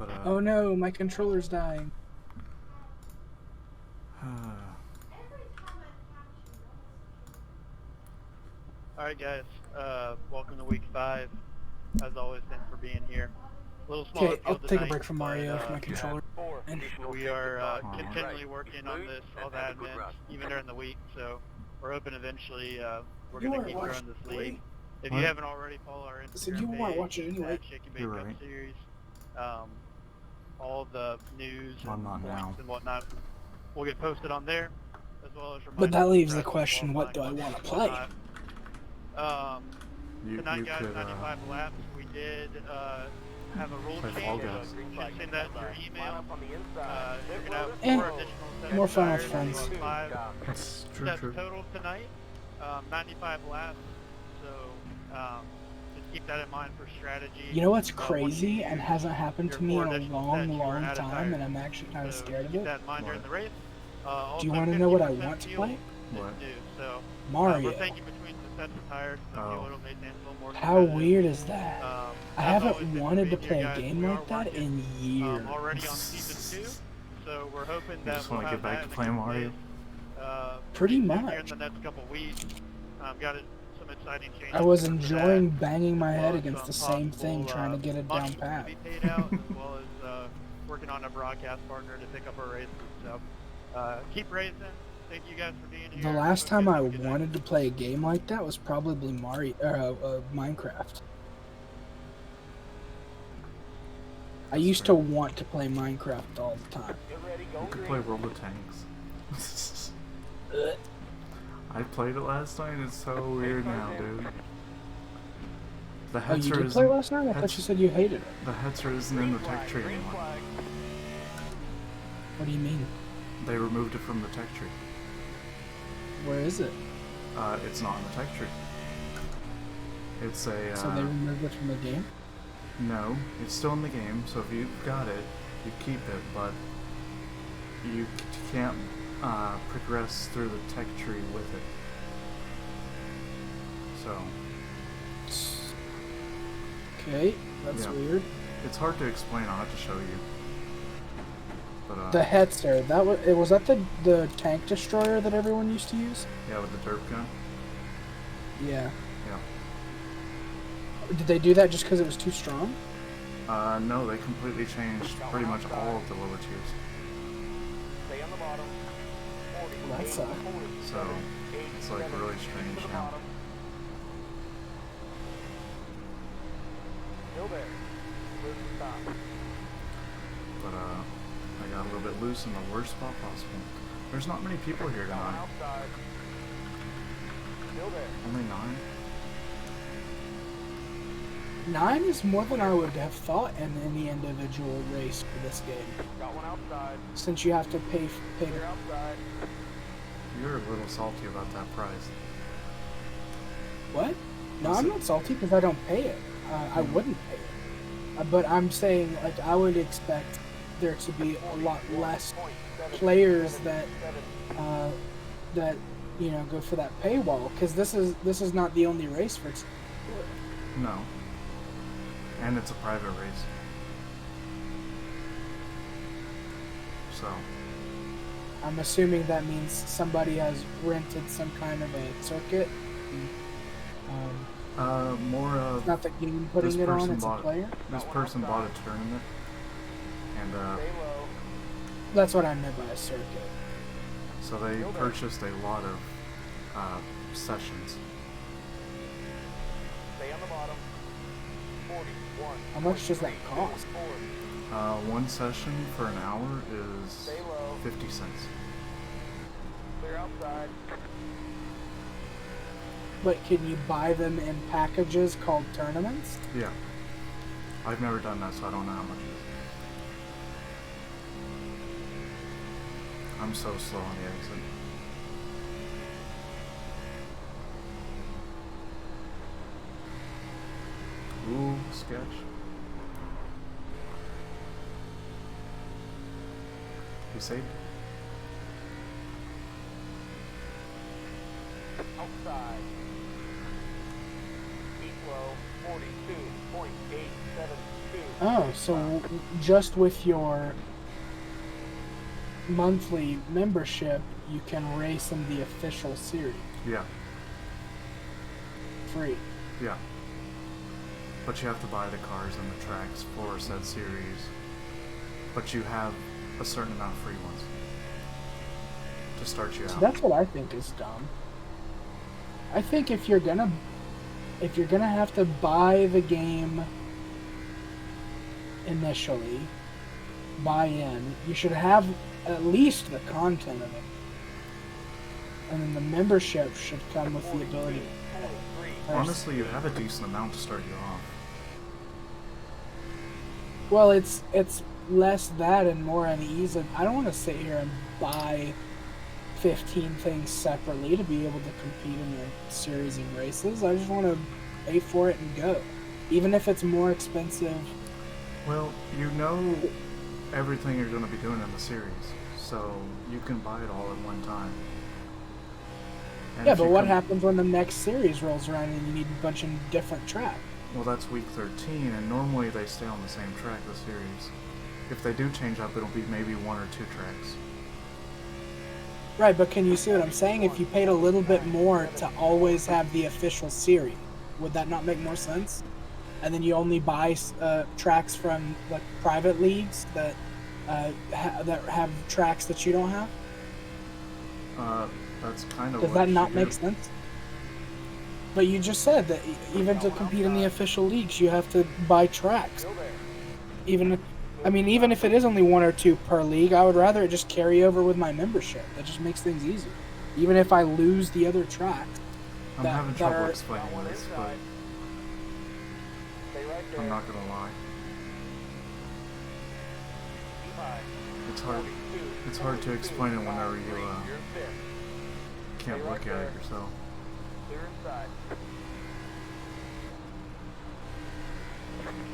But Oh no, my controller's dying. Alright guys, welcome to week 5. As always, thanks for being here. A little smaller Okay, I'll field take a tonight, break from Mario for my controller. And we are continually working on this, all the admins, even during the week, so we're hoping eventually we're going to keep growing this league. If you haven't already, follow our I said Instagram you want to watch it page anyway. at Shake and Bake Cup Series. All the news and points and whatnot will get posted on there, as well as reminders. But that leaves the question, what do I want to play? Tonight, guys, 95 laps. We did have a rule change. You should send that in your email. You're going to have 4 additional sets more of fun with tires. friends. So 5 That's sets true. total tonight. 95 laps. So just keep that in mind for strategy. You know what's crazy and hasn't happened to me in a long time, and I'm actually kind of scared of it? Keep that in mind during the race. Do you want to know what I want to play? What? So, Mario. we're thinking between the sets of tires. How weird is that? I haven't wanted to play a game like that in years. Already on season 2, so we're hoping that just want to get back to playing Mario. Pretty much. Here in the next couple weeks, got some exciting changes. I was enjoying banging my head against the same thing, trying to get it down pat. Be paid out, as well as working on a broadcast partner to pick up our races. So keep racing. Thank you guys for being here. The last time I wanted to play a game like that was probably Minecraft. I used to want to play Minecraft all the time. You could play World of Tanks. I played it last night and it's so weird now, dude. The Oh, you did play last night? I thought you said you hated it. The Hetzer isn't in the tech tree anymore. What do you mean? They removed it from the tech tree. Where is it? It's not in the tech tree. It's a, So they removed it from the game? No, it's still in the game, so if you've got it, you keep it, but you can't progress through the tech tree with it. So. Okay, that's weird. It's hard to explain, I'll have to show you. But, the Hetzer, was that the tank destroyer that everyone used to use? Yeah, with the derp gun. Yeah. Yeah. Did they do that just because it was too strong? No, they completely changed pretty much all of the lower tiers. Stay on the bottom. Well, that sucks. So, it's like really strange now. Still there. But, I got a little bit loose in the worst spot possible. There's not many people here tonight. Only 9. 9 is more than I would have thought in any individual race for this game. Got one outside. Since you have to pay You're a little salty about that price. What? No, I'm not salty because I don't pay it. I wouldn't pay it. But I'm saying, like, I would expect there to be a lot less players that go for that paywall, because this is not the only race for it. No. And it's a private race. So. I'm assuming that means somebody has rented some kind of a circuit. More of... It's not the game putting it on, it's a player? This person bought a tournament. And, that's what I meant by a circuit. So they purchased a lot of sessions. Stay on the bottom. 41. How much does that cost? One session for an hour is 50 cents. Clear outside. But can you buy them in packages called tournaments? Yeah. I've never done that, so I don't know how much it is. I'm so slow on the exit. Ooh, sketch. You saved? Outside. Heat flow 42.87 Oh, so just with your monthly membership, you can race in the official series Yeah, free. yeah. But you have to buy the cars and the tracks for said series. But you have a certain amount of free ones to start you So out. that's what I think is dumb. I think if you're gonna have to buy the game initially, buy in, you should have at least the content of it. And then the membership should come with the ability to... Honestly, you have a decent amount to start you off. Well, it's less that and more an ease of... I don't want to sit here and buy 15 things separately to be able to compete in the series and races. I just want to pay for it and go. Even if it's more expensive. Well, you know everything you're going to be doing in the series, so you can buy it all at one time. And Yeah, if but you what happens when the next series rolls around and you need a bunch of different tracks? Well, that's week 13, and normally they stay on the same track, the series. If they do change up, it'll be maybe 1 or 2 tracks. Right, but can you see what I'm saying? If you paid a little bit more to always have the official series, would that not make more sense? And then you only buy tracks from like private leagues that that have tracks that you don't have. That's kind of Does what that you not do. make sense? But you just said that even to compete in the official leagues, you have to buy tracks. Even if it is only 1 or 2 per league, I would rather it just carry over with my membership. That just makes things easier. Even if I lose the other tracks. I'm having trouble explaining this, but I'm not gonna lie. It's hard to explain it whenever you can't look at it yourself.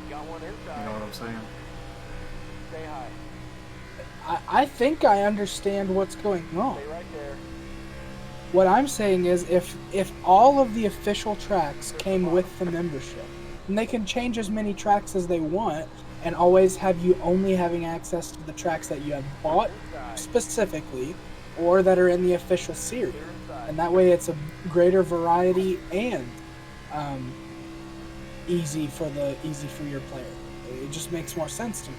You know what I'm saying? I think I understand what's going on. What I'm saying is if all of the official tracks came with the membership, and they can change as many tracks as they want and always have you only having access to the tracks that you have bought specifically or that are in the official series. And that way it's a greater variety and easy for your player. It just makes more sense to me.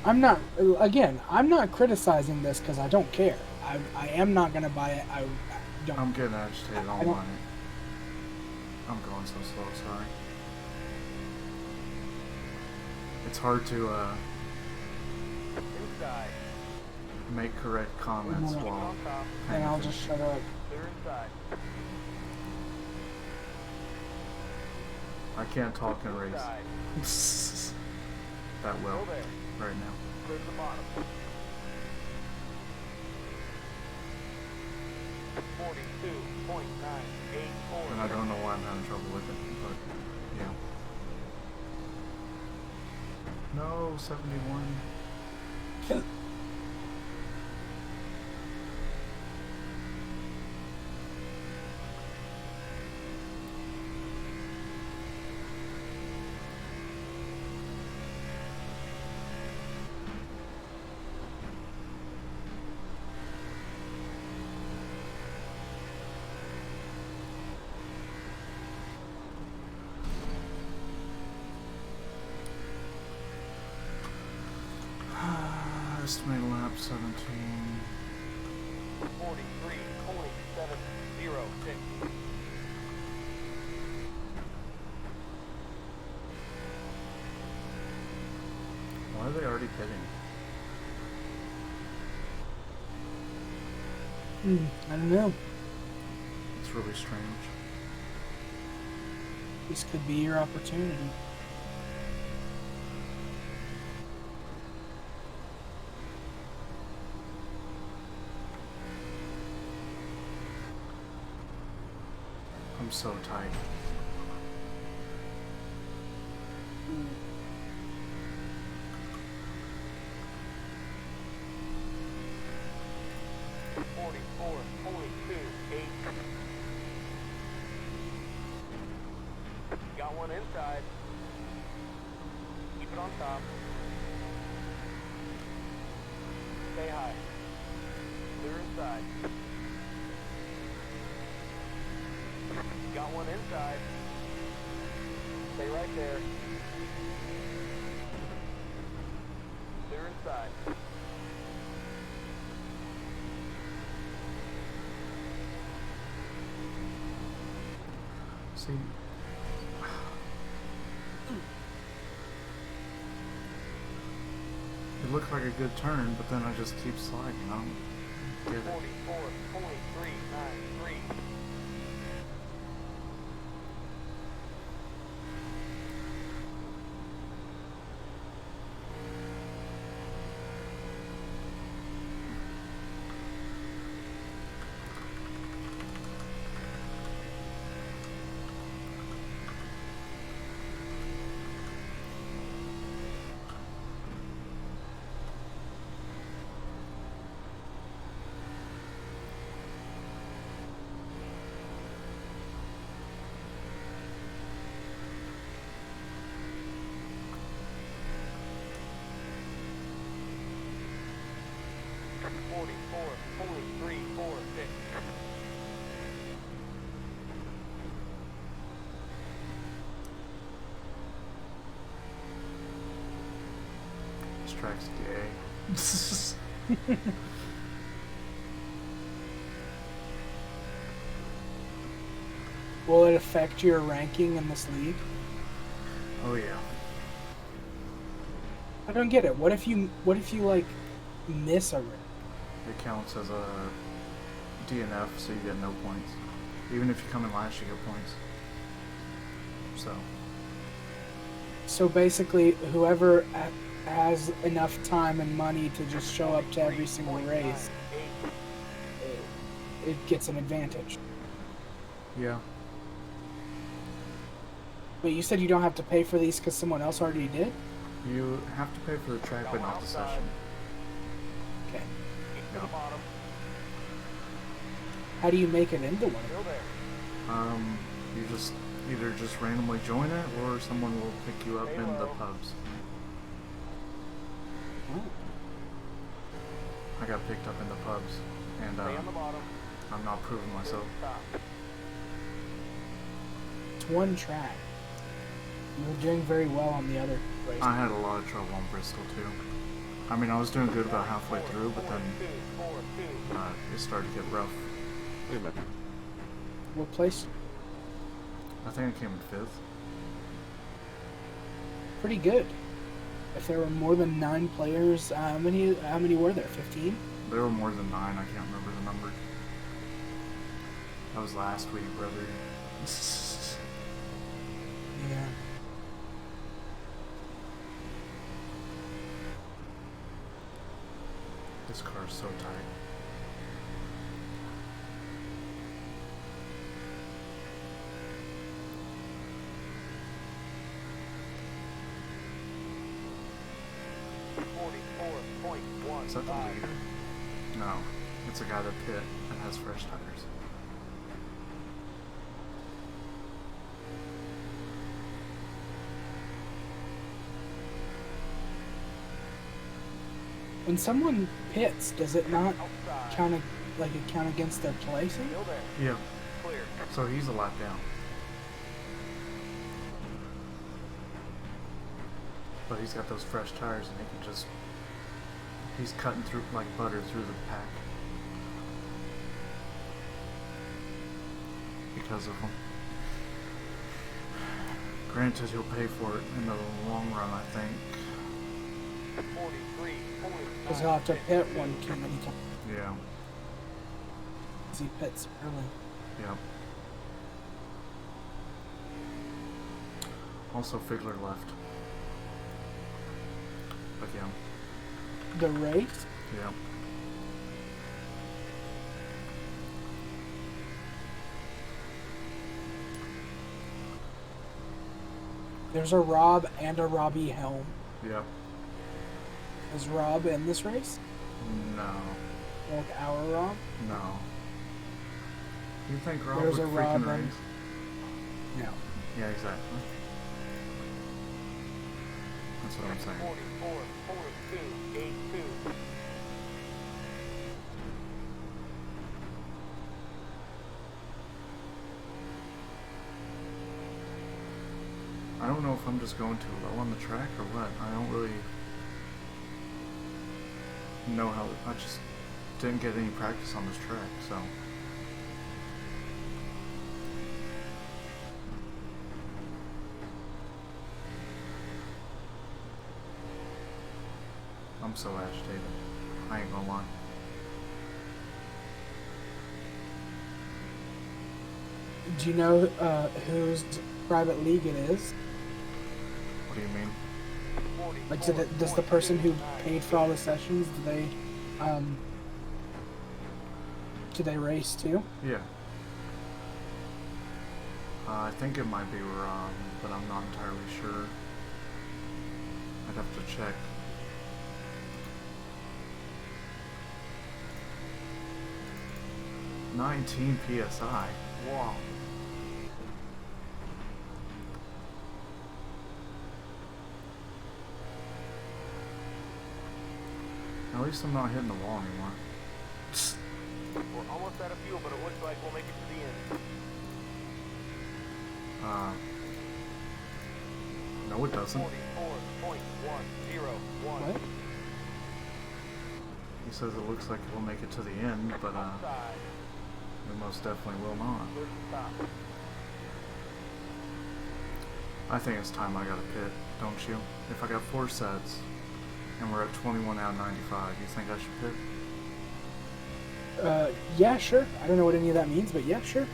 I'm not criticizing this because I don't care. I am not going to buy it. I don't. I'm getting agitated. I don't want it. I'm going so slow, sorry. It's hard to make correct comments while and I'll just shut up. I can't talk and race that well right now. And I don't know why I'm having trouble with it, but yeah. No, 71. Estimated lap 17. 43.706. Why are they already pitting? I don't know. It's really strange. This could be your opportunity. I'm so tight. Got one inside. Keep it on top. Stay high. Clear inside. Got one inside. Stay right there. Clear inside. See, it looked like a good turn, but then I just keep sliding. I don't get it. 44.393. This track's gay. Will it affect your ranking in this league? Oh yeah. I don't get it. What if you like miss a race? It counts as a DNF, so you get no points. Even if you come in last, you get points. So basically, whoever has enough time and money to just show up to every single race, it gets an advantage. Yeah. But you said you don't have to pay for these because someone else already did? You have to pay for the track, but not the session. Okay. Yeah. How do you make it into one? You just either just randomly join it, or someone will pick you up in the pubs. Oh. I got picked up in the pubs, and I'm not proving myself. It's one track. You were doing very well on the other race. I had a lot of trouble on Bristol too. I mean, I was doing good about halfway through, but then it started to get rough. What place? I think I came in 5th. Pretty good. If there were more than 9 players, how many were there? 15? There were more than 9. I can't remember the number. That was last week, brother. Yeah. This car's so tight. Is that the leader? No. It's a guy that pit and has fresh tires. When someone pits, does it not count against their placing? Yeah. So he's a lap down. But he's got those fresh tires and he can just... He's cutting through like butter through the pack. Because of them. Granted, he'll pay for it in the long run, I think. Because he'll have to pit one too many times. Yeah. Because he pits early. Yep. Also, Figler left. Again. The race? Yep. There's a Rob and a Robbie Helm. Yep. Is Rob in this race? No. Like our Rob? No. You think Rob There's would a freaking Rob race? No. Yeah, exactly. That's what I'm saying. 444282. I don't know if I'm just going too low on the track or what. I don't really know how. I just didn't get any practice on this track, so. I'm so agitated. I ain't gonna lie. Do you know whose private league it is? What do you mean? Like, does the person who paid for all the sessions, do they race too? Yeah. I think it might be wrong, but I'm not entirely sure. I'd have to check. $19 PSI. Wow. At least I'm not hitting the wall anymore. We're almost out of fuel, but it looks like we'll make it to the end. No it doesn't. 44.101. What? He says it looks like we'll make it to the end, but Outside. we most definitely will not. Clear to stop. I think it's time I got a pit, don't you? If I got 4 sets, and we're at 21 out of 95, you think I should pit? Yeah, sure. I don't know what any of that means, but yeah, sure.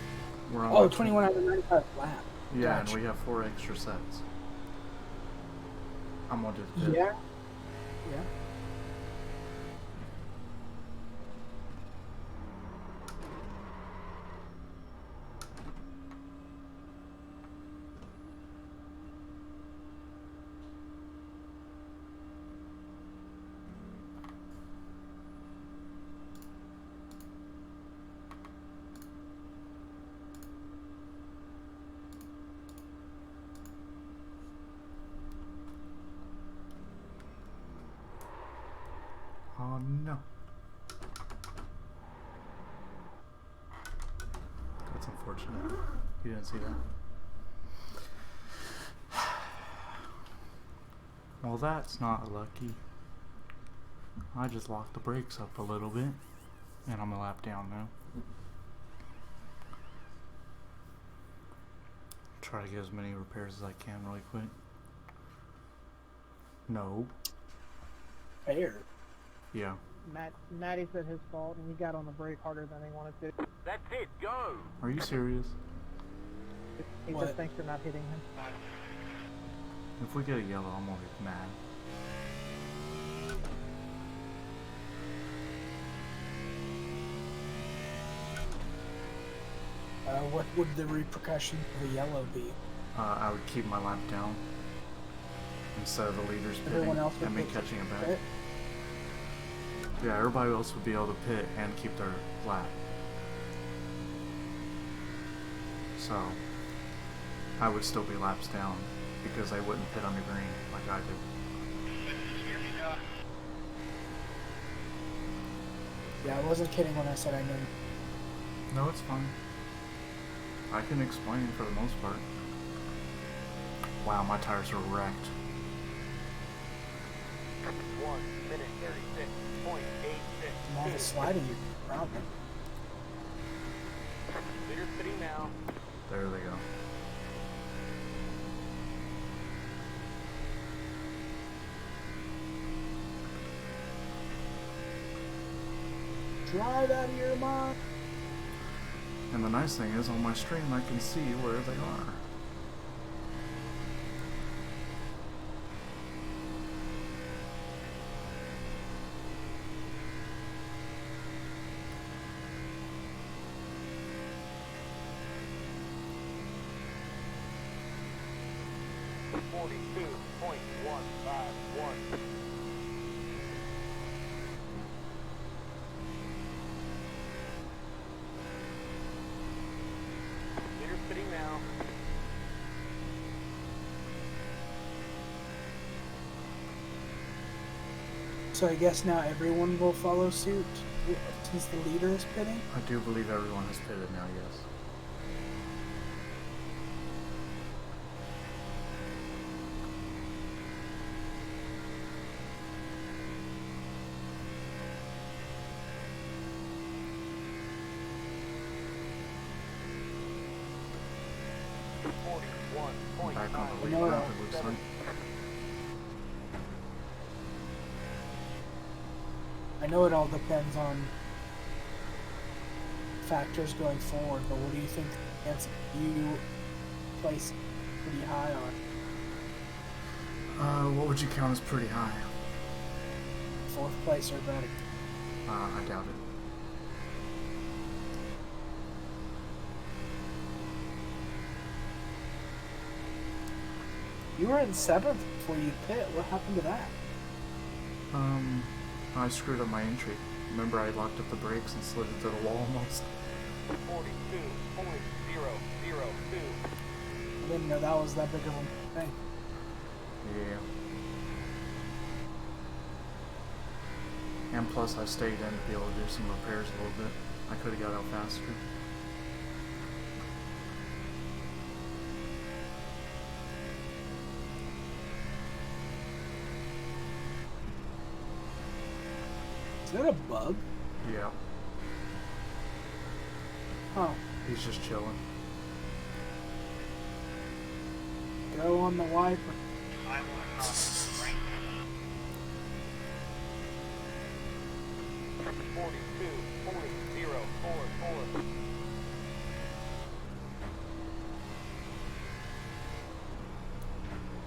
We're on Oh, like 21 out of 95 lap. Yeah, Gotcha. and we have 4 extra sets. I'm gonna do the pit. Yeah. Yeah. Oh no. That's unfortunate. You didn't see that. Well, that's not lucky. I just locked the brakes up a little bit, and I'm a lap down now. Try to get as many repairs as I can really quick. No. Fair. Yeah. Matty said his fault, and he got on the brake harder than he wanted to. That's it, go! Are you serious? He What? said thanks for not hitting him. If we get a yellow, I'm gonna be mad. What would the repercussion of a yellow be? I would keep my lap down instead of the leaders pitting Everyone else would and me pit, catching it back. right? Yeah, everybody else would be able to pit and keep their lap. So, I would still be laps down because they wouldn't pit under green like I did. Yeah, I wasn't kidding when I said I knew. No, it's fine. I can explain for the most part. Wow, my tires are wrecked. 1 minute 36.86. I'm all the sliding you problem. Leader sitting now. There they go. Drive out of your mind. And the nice thing is, on my stream, I can see where they are. .151. Leader sitting now. So I guess now everyone will follow suit since the leader is pitting? I do believe everyone has pitted now, yes. Back on the lead No, lap, it looks like. I know it all depends on factors going forward, but what do you think the chance you place pretty high on? What would you count as pretty high? 4th place or better? I doubt it. You were in 7th before you pit. What happened to that? I screwed up my entry. Remember, I locked up the brakes and slid into the wall almost. 42.002. I didn't know that was that big of a thing. Yeah. And plus, I stayed in to be able to do some repairs a little bit. I could have got out faster. Is that a bug? Yeah. Huh. He's just chilling. Go on the wiper.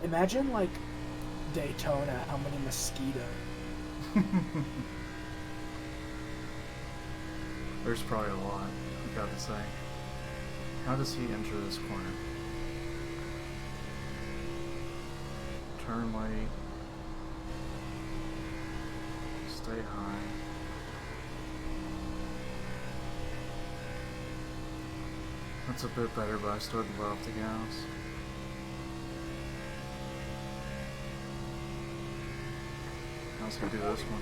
Imagine like Daytona, how many mosquitoes. There's probably a lot, I gotta say. How does he enter this corner? Turn late. Stay high. That's a bit better, but I still had to let off the gas. How's he do this one?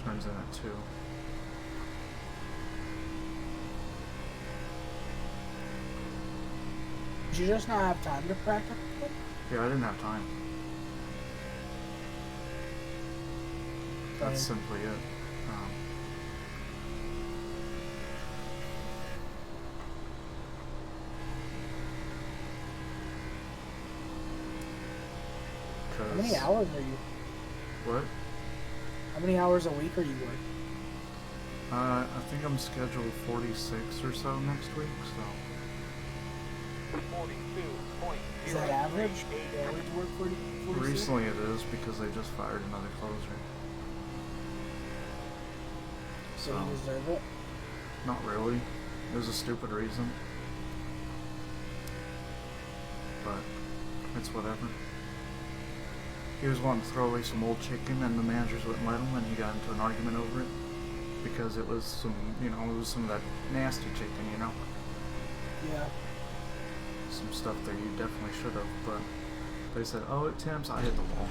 Turns in at 2. Did you just not have time to practice? Yeah, I didn't have time. That's Okay. simply it. How many hours are you? What? How many hours a week are you working? I think I'm scheduled 46 or so next week, so. Is that average? Do you always work 46? Recently it is because they just fired another closer. So you deserve it? Not really. It was a stupid reason. But it's whatever. He was wanting to throw away some old chicken and the managers wouldn't let him, and he got into an argument over it. Because it was some, it was some of that nasty chicken, Yeah. Some stuff that you definitely should have, but they said, oh, it tempts, I hit the wall.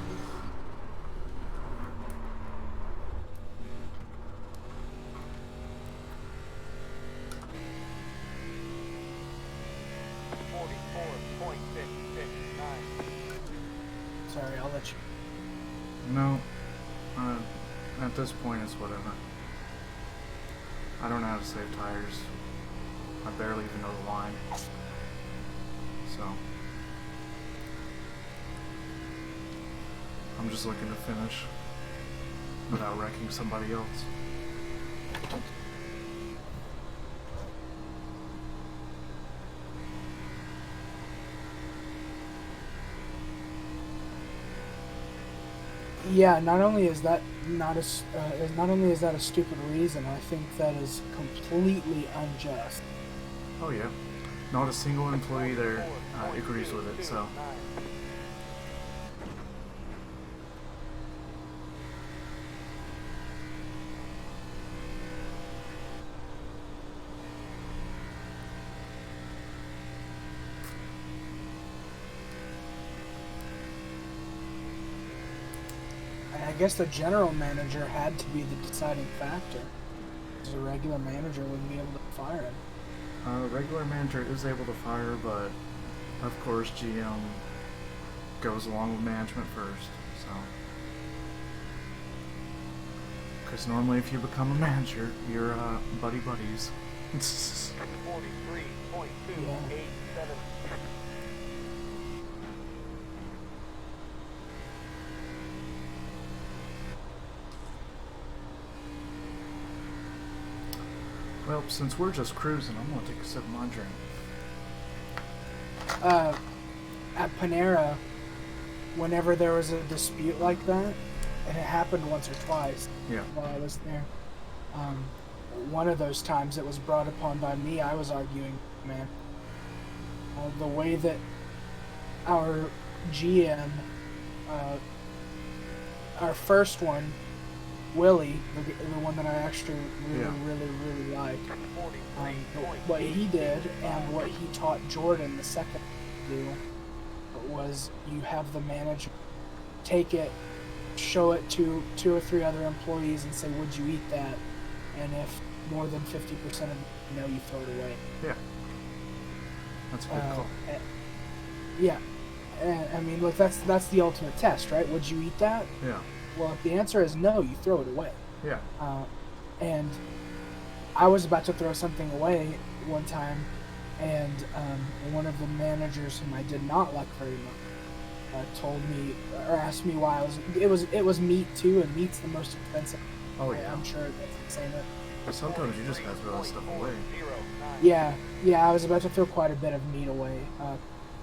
Sorry, I'll let you. No, at this point it's whatever. I don't know how to save tires. I barely even know the line. So, I'm just looking to finish without wrecking somebody else. Yeah, not only is that a stupid reason, I think that is completely unjust. Oh yeah, not a single employee there agrees with it, so. guess the general manager had to be the deciding factor. Because a regular manager wouldn't be able to fire him. Regular manager is able to fire, but of course GM goes along with management first. So, because normally if you become a manager, you're buddy buddies. 43.287. Well, since we're just cruising, I'm gonna take a sip of my drink. At Panera, whenever there was a dispute like that, and it happened once or twice Yeah. while I was there, one of those times it was brought upon by me. I was arguing, man. The way that our GM, our first one, Willie, the one that I actually really liked, what he did and what he taught Jordan the second to do was you have the manager take it, show it to 2 or 3 other employees and say, would you eat that? And if more than 50% of them know, you throw it away. Yeah. That's a good call. Yeah. I mean, look, that's the ultimate test, right? Would you eat that? Yeah. Well, if the answer is no, you throw it away. Yeah. And I was about to throw something away one time, and one of the managers whom I did not like very much told me or asked me why it was meat too, and meat's the most expensive. Oh yeah. I'm sure that's the same. But sometimes you just gotta throw that stuff away. Yeah, I was about to throw quite a bit of meat away.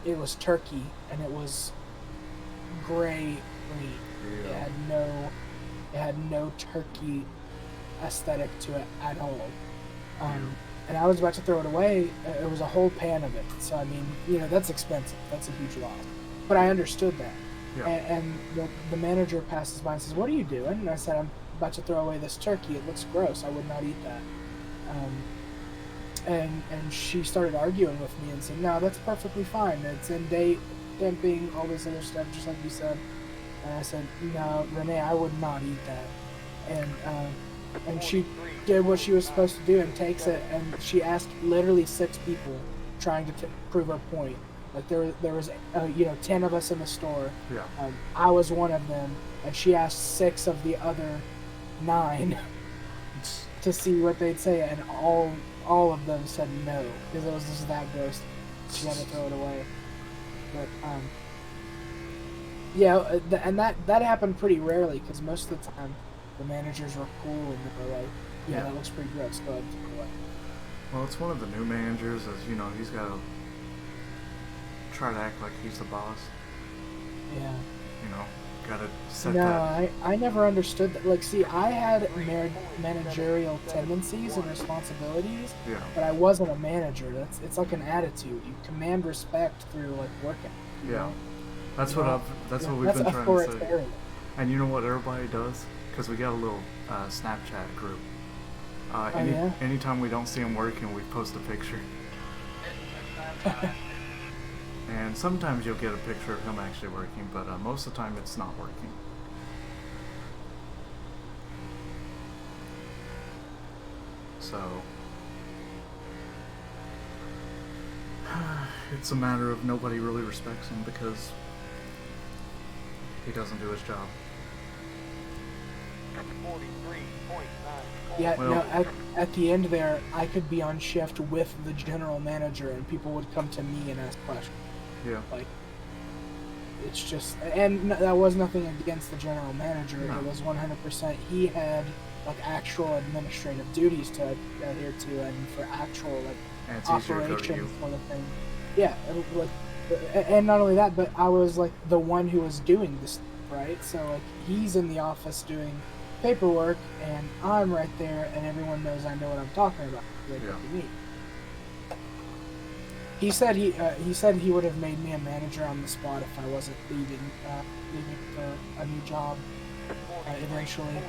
It was turkey, and it was gray meat. Yeah. It had no turkey aesthetic to it at all. And I was about to throw it away. It was a whole pan of it. So I mean, that's expensive. That's a huge loss. But I understood that. Yeah. And the manager passes by and says, "What are you doing?" And I said, "I'm about to throw away this turkey. It looks gross. I would not eat that." And she started arguing with me and said, "No, that's perfectly fine. It's in date, temping, all this other stuff, just like you said." And I said, "No, Renee, I would not eat that." And she did what she was supposed to do and takes it, and she asked literally 6 people trying to prove her point. Like there was 10 of us in the store. Yeah. I was one of them, and she asked 6 of the other 9 to see what they'd say, and all of them said no because it was just that gross. She had to throw it away. But and that happened pretty rarely because most of the time the managers were cool and they were like, "Yeah, that looks pretty gross. Go ahead and throw it away." Well, it's one of the new managers, as he's got to try to act like he's the boss. Yeah. Got to set No, that. I never understood that. Like, see, I had managerial tendencies and responsibilities, but I wasn't a manager. It's like an attitude. You command respect through like working. Yeah. That's what we've been trying to say. And you know what everybody does? Because we got a little Snapchat group. Anytime we don't see him working, we post a picture. And sometimes you'll get a picture of him actually working, but most of the time it's not working. So it's a matter of nobody really respects him because he doesn't do his job. Yeah, no, at the end there, I could be on shift with the general manager, and people would come to me and ask questions. Yeah. Like, it's just, and that was nothing against the general manager. No. It was 100%. He had like actual administrative duties to adhere to, and for actual like operations for the thing. Yeah, and not only that, but I was like the one who was doing this, right? So like he's in the office doing paperwork, and I'm right there, and everyone knows I know what I'm talking about. They come to me. He said he would have made me a manager on the spot if I wasn't leaving for a new job. Eventually,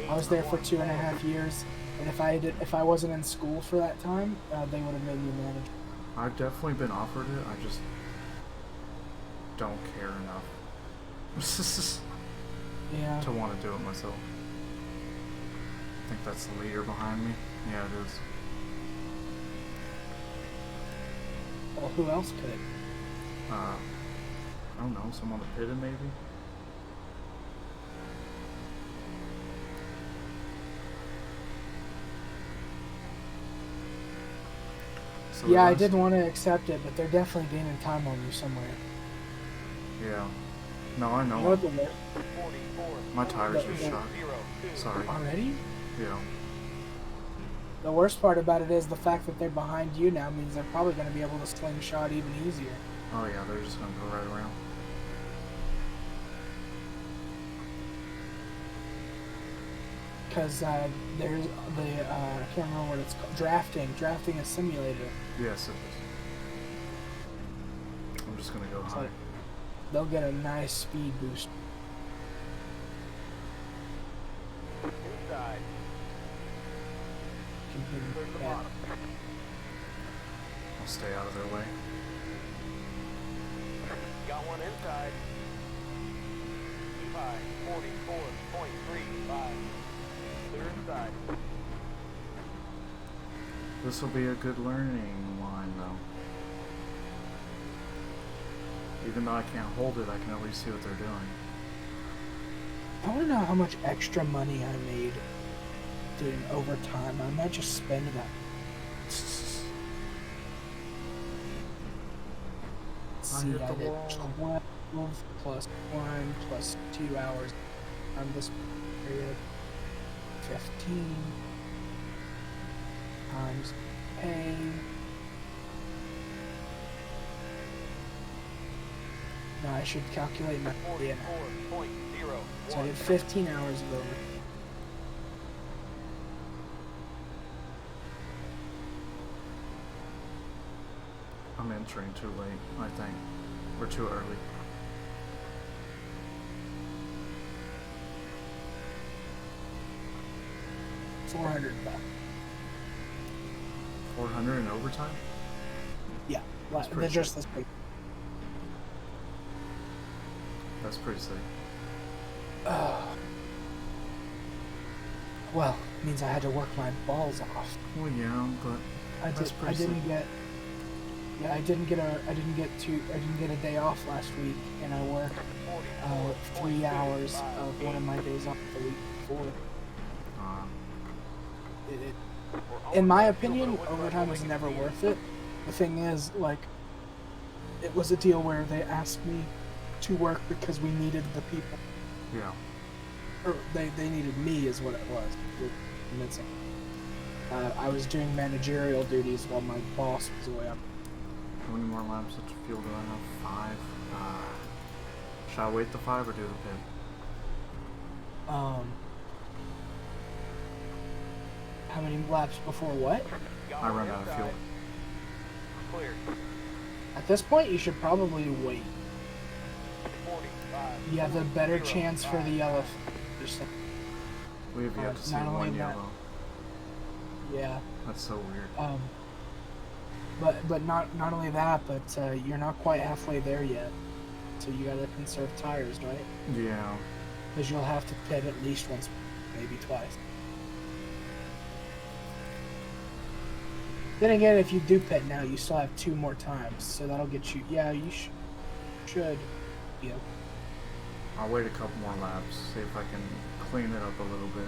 I was there for 2.5 years, and if I wasn't in school for that time, they would have made me a manager. I've definitely been offered it. I just don't care enough. Yeah. to want to do it myself. I think that's the leader behind me. Yeah, it is. Well, who else could? I don't know, someone that pitted maybe? So Yeah, I last- did want to accept it, but they're definitely gaining time on you somewhere. Yeah. No, I know. You know what the worst 44. My tires are the- shot. 02. Sorry. already? Yeah. The worst part about it is the fact that they're behind you now means they're probably going to be able to slingshot even easier. Oh yeah, they're just gonna go right around. Because there's the, I can't remember what it's called, drafting a simulator. Yes, it is. I'm just gonna go high. like- They'll get a nice speed boost. Inside. Can hear Clear the that. bottom. I'll stay out of their way. Got one inside. Keep high. 44.35. Clear inside. This will be a good learning line, though. Even though I can't hold it, I can at least see what they're doing. I want to know how much extra money I made doing overtime. I might just spend that. See, hit I the did wall. 12 plus 1 plus 2 hours on this period. 15 times pay. No, I should calculate my yeah. 44.01. So I did 15 hours of over. I'm entering too late, I think. We're too early. $400. 400 in overtime? Yeah, That's pretty they're just this big. That's pretty sick. Well, it means I had to work my balls off. Well, yeah, but That's I pretty didn't sick. get. Yeah, I didn't get a day off last week, and I worked 3 hours of one of my days off the week before. uh, In my opinion, overtime was never worth it. The thing is, like, it was a deal where they asked me to work because we needed the people. yeah. Or they needed me is what it was. I was doing managerial duties while my boss was away. How many more laps of fuel do I have? 5. Shall I wait the 5 or do the pit? How many laps before what? I run out of fuel. Clear. At this point, you should probably wait. 45. You have a better chance for the yellow. We have yet to see Not only one that- yellow. Yeah. That's so weird. But not only that, but you're not quite halfway there yet. So you gotta conserve tires, right? Yeah. Because you'll have to pit at least once, maybe twice. Then again, if you do pit now, you still have 2 more times, so that'll get you. Yeah, you should. Yeah. I'll wait a couple more laps, see if I can clean it up a little bit.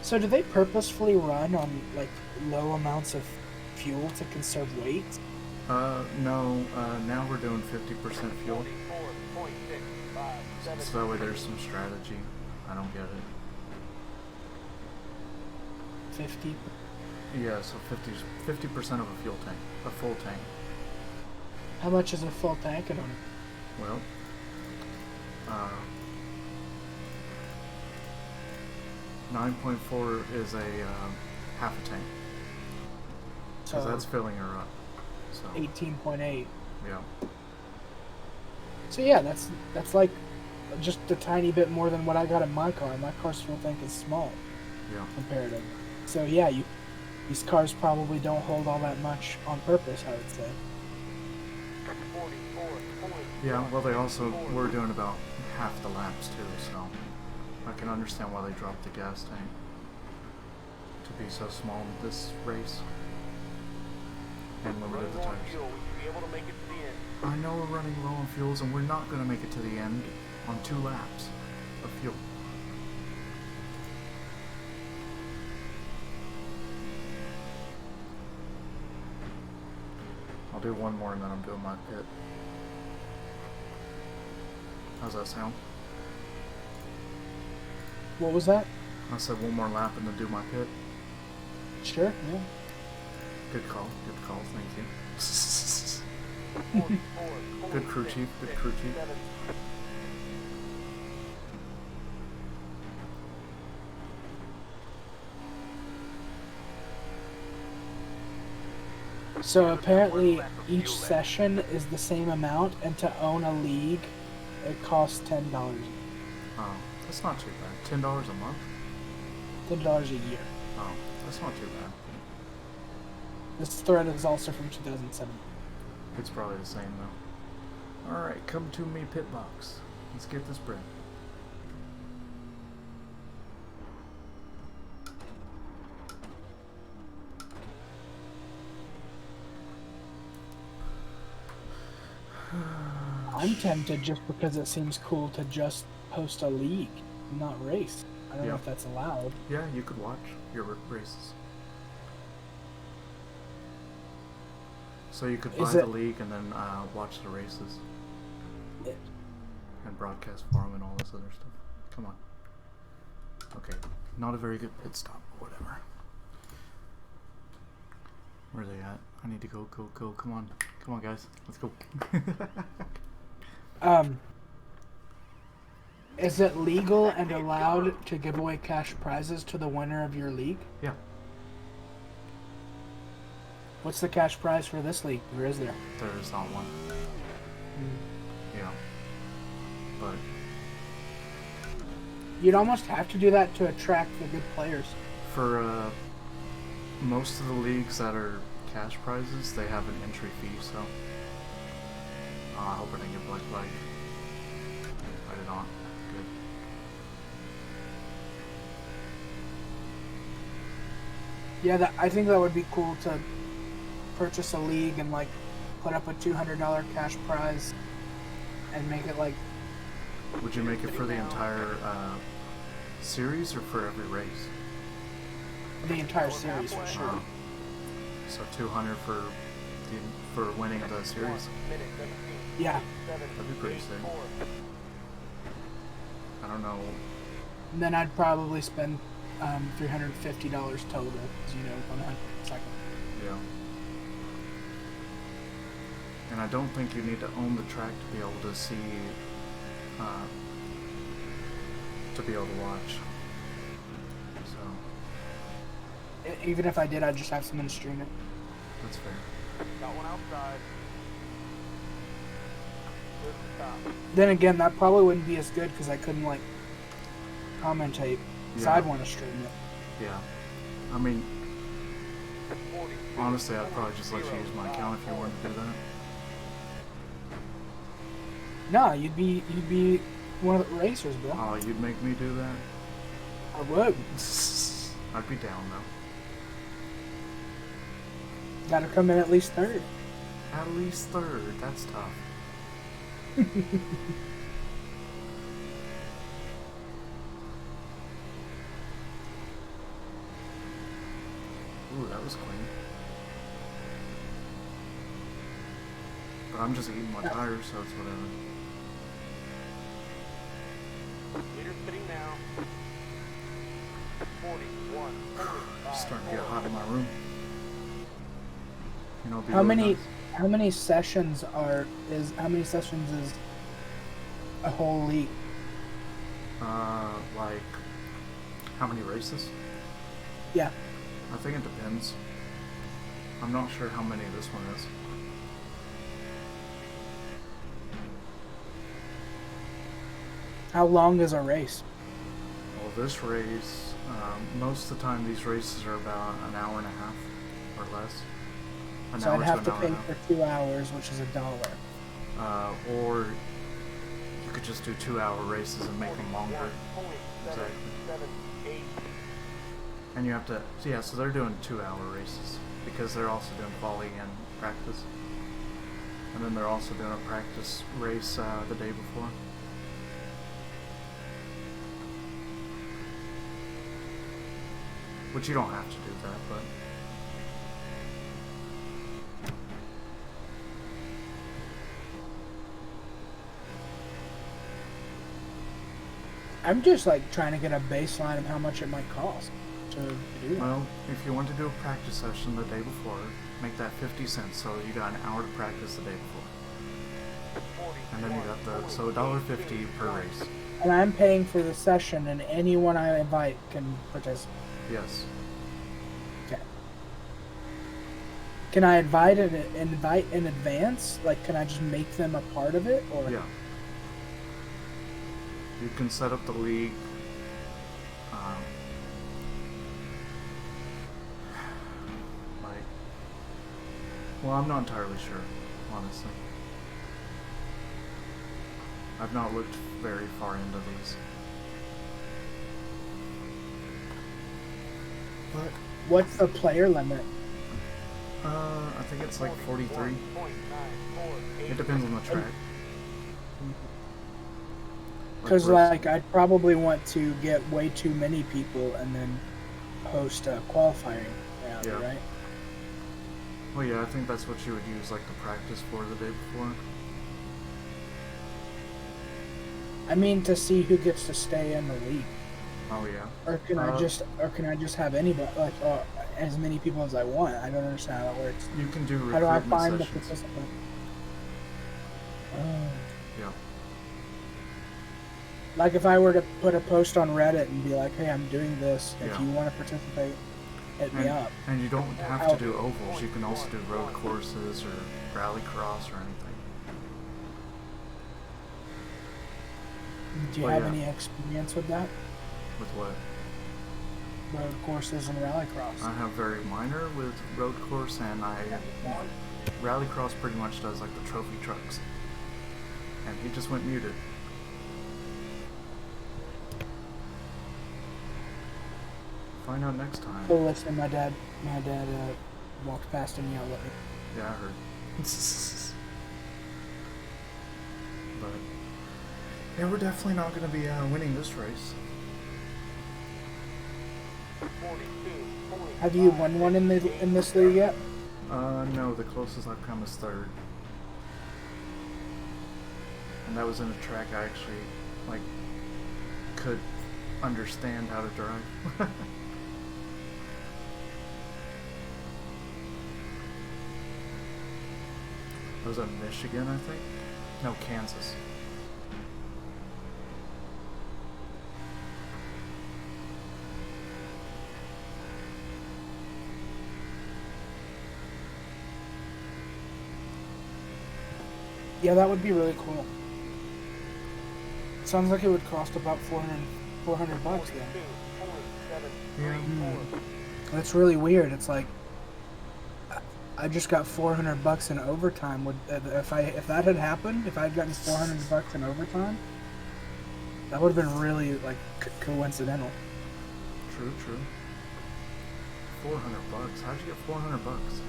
So do they purposefully run on like low amounts of fuel to conserve weight? No, now we're doing 50% fuel. 44.657. So that way there's some strategy. I don't get it. 50. Yeah, so 50% of a fuel tank, a full tank. How much is a full tank on it? Well, 9.4 is a half a tank, because So that's filling her up. So 18.8. yeah, So yeah, that's like just a tiny bit more than what I got in my car. My car's fuel tank is small yeah. comparatively. So yeah, these cars probably don't hold all that much on purpose, I would say. 44. Yeah, well, they also were doing about half the laps too, so I can understand why they dropped the gas tank to be so small in this race and limited the tires. Fuel, we should be able to make it to the end. I know we're running low on fuels and we're not going to make it to the end on 2 laps of fuel. I'll do one more and then I'm doing my pit. How's that sound? What was that? I said one more lap and then do my pit. Sure, yeah. Good call, thank you. 44, Good crew 46, chief, good crew chief. 7. So apparently each session is the same amount, and to own a league, it costs $10. Oh, that's not too bad. $10 a month? $10 a year. Oh, that's not too bad. This thread is also from 2007. It's probably the same though. Alright, come to me pit box. Let's get this bread. I'm tempted just because it seems cool to just post a league, not race. I don't know if that's allowed. Yeah, you could watch your races. So you could buy the league and then watch the races. And broadcast for them and all this other stuff. Come on. Okay, not a very good pit stop, but whatever. Where are they at? I need to go. Come on. Come on, guys. Let's go. Is it legal and allowed to give away cash prizes to the winner of your league? Yeah. What's the cash prize for this league? Or is there? There is not one. Yeah. But you'd almost have to do that to attract the good players. for most of the leagues that are cash prizes, they have an entry fee, so I hope I didn't get black flag. I did not. Good. Yeah, I think that would be cool to purchase a league and like put up a $200 cash prize and make it like. Would you make it for the entire series or for every race? The entire series for sure. So 200 for winning the series. Yeah. That'd be pretty sick. I don't know. And then I'd probably spend $350 total, because you know 100 Yeah. And I don't think you need to own the track to be able to see, to be able to watch. So. Even if I did, I'd just have someone to stream it. That's fair. Got one outside. Then again, that probably wouldn't be as good because I couldn't like commentate. So I'd want to stream it. Yeah. I mean, honestly, I'd probably just let you use my account if you wanted to do that. No, you'd be one of the racers, bro. Oh, you'd make me do that? I would. I'd be down though. Gotta come in at least third. At least third. That's tough. Ooh, that was clean. But I'm just eating my tires, so it's whatever. Leader spinning now. 41. It's starting to get hot in my room. You know, How many sessions is a whole league? Like, how many races? Yeah. I think it depends. I'm not sure how many this one is. How long is a race? Well, this race, most of the time these races are about an hour and a half or less. So I'd have to pay for 2 hours, which is $1. Or You could just do 2-hour races and make them longer. Exactly. And you have to, so yeah, so they're doing 2-hour races because they're also doing quali and practice. And then they're also doing a practice race the day before. Which you don't have to do that, but... I'm just like trying to get a baseline of how much it might cost to do that. Well, if you want to do a practice session the day before, make that 50 cents, so you got an hour to practice the day before. And then you got the, so $1.50 per race. And I'm paying for the session, and anyone I invite can participate. Yes. Okay. Can I invite in advance? Like, can I just make them a part of it, or? Yeah. You can set up the league. Like, well, I'm not entirely sure, honestly. I've not looked very far into these. But What's the player limit? I think it's like 43. It depends on the track. Because like I'd probably want to get way too many people and then host a qualifying round, Yeah. right? Well, yeah, I think that's what you would use like the practice for the day before. I mean, to see who gets to stay in the league. Oh yeah. Or can I just have anybody, like as many people as I want? I don't understand how that works. You can do How do I recruitment find the sessions. participant? Yeah. Like if I were to put a post on Reddit and be like, "Hey, I'm doing this. If Yeah. you want to participate, hit me up." And you don't have to do ovals. You can also do road courses or rally cross or anything. Do you Well, have yeah. any experience with that? With what? Road courses and rallycross. I have very minor with road course, and rallycross pretty much does like the trophy trucks. And he just went muted. Find out next time. Oh, listen, my dad walked past and yelled at me. Yeah, I heard. But yeah, we're definitely not going to be winning this race. Have you won one in this league yet? No, the closest I've come is third. And that was in a track I actually, like, could understand how to drive. That was in Michigan, I think? No, Kansas. Yeah, that would be really cool. Sounds like it would cost about 400 bucks then. Yeah. That's really weird. It's like I just got 400 bucks in overtime. If that had happened, if I had gotten 400 bucks in overtime, that would have been really like coincidental. True, true. 400 bucks. How'd you get 400 bucks?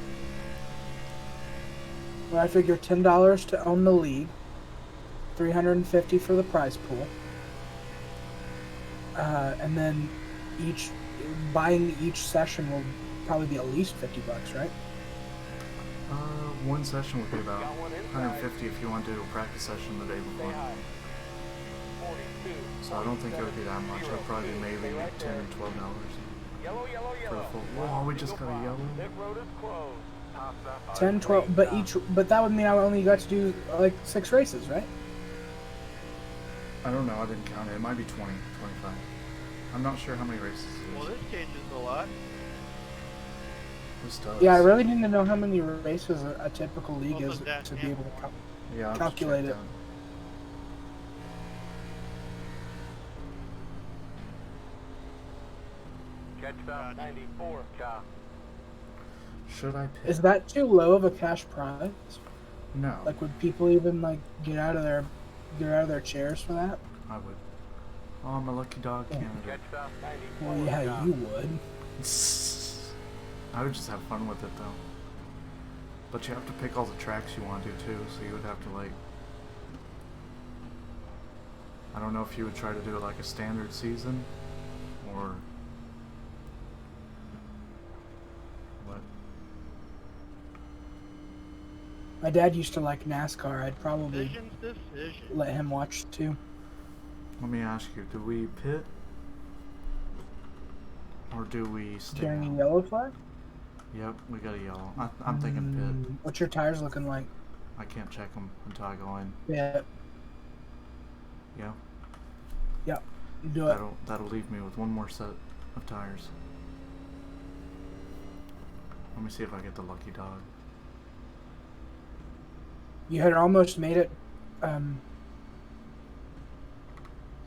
Well, I figure $10 to own the league, $350 for the prize pool, and then buying each session will probably be at least 50 bucks, right? One session would be about 150 if you want to do a practice session the day before. So I don't think it would be that much. It would probably be maybe $10 or $12 for the full. Whoa, we just got a yellow. 10, 12, but that would mean I only got to do like 6 races, right? I don't know. I didn't count it. It might be 20, 25. I'm not sure how many races it Well, is. this changes a lot. This does. Yeah, I really need to know how many races a typical league Also is that to be able to Yeah, I'll just calculate check it. Catch about 94, Cha. Should I pick? Is that too low of a cash prize? No. Like, would people even like get out of their Get out of their chairs for that? I would. Oh, I'm a lucky dog Yeah. candidate. Catch stop 94. Well, yeah, you would. I would just have fun with it though. But you have to pick all the tracks you want to do too, so you would have to like... I don't know if you would try to do it like a standard season, or... what? My dad used to like NASCAR. I'd probably Decision. let him watch too. Let me ask you, do we pit? Or do we stay Carrying a out? yellow flag? Yep, we got a yellow. I'm thinking pit. What's your tires looking like? I can't check them until I go in. Yeah, Yeah, do it. that'll leave me with one more set of tires. Let me see if I get the lucky dog. You had almost made it.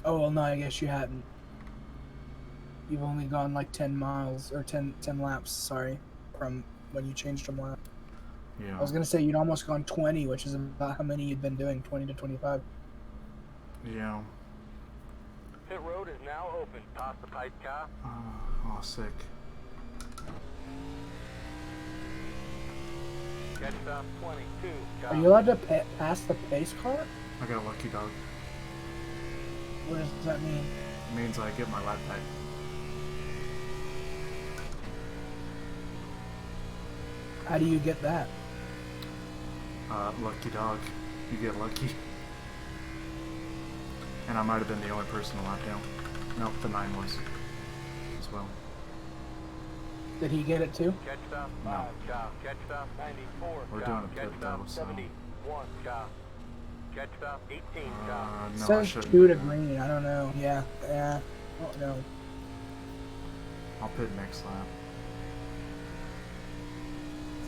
Oh, well, no, I guess you hadn't. You've only gone like 10 miles, or 10 laps, sorry, from when you changed them last. Yeah. I was going to say you'd almost gone 20, which is about how many you'd been doing, 20 to 25. Yeah. Pit road is now open. Past the pipe car. Oh, sick. Catch stop 22. Are you allowed to pass the pace car? I got a lucky dog. What does that mean? It means I get my lap back. How do you get that? Lucky dog. You get lucky. And I might have been the only person to lap down. Nope, the 9 was as well. Did he get it too? Catch stop No. 5. Car. Catch stop 94. We're car. doing a Catch pit stop though, so... 71. Car. Catch stop 18. Car. no, I Says shouldn't. 2 to green. I don't know. Yeah. I don't know. I'll pit next lap.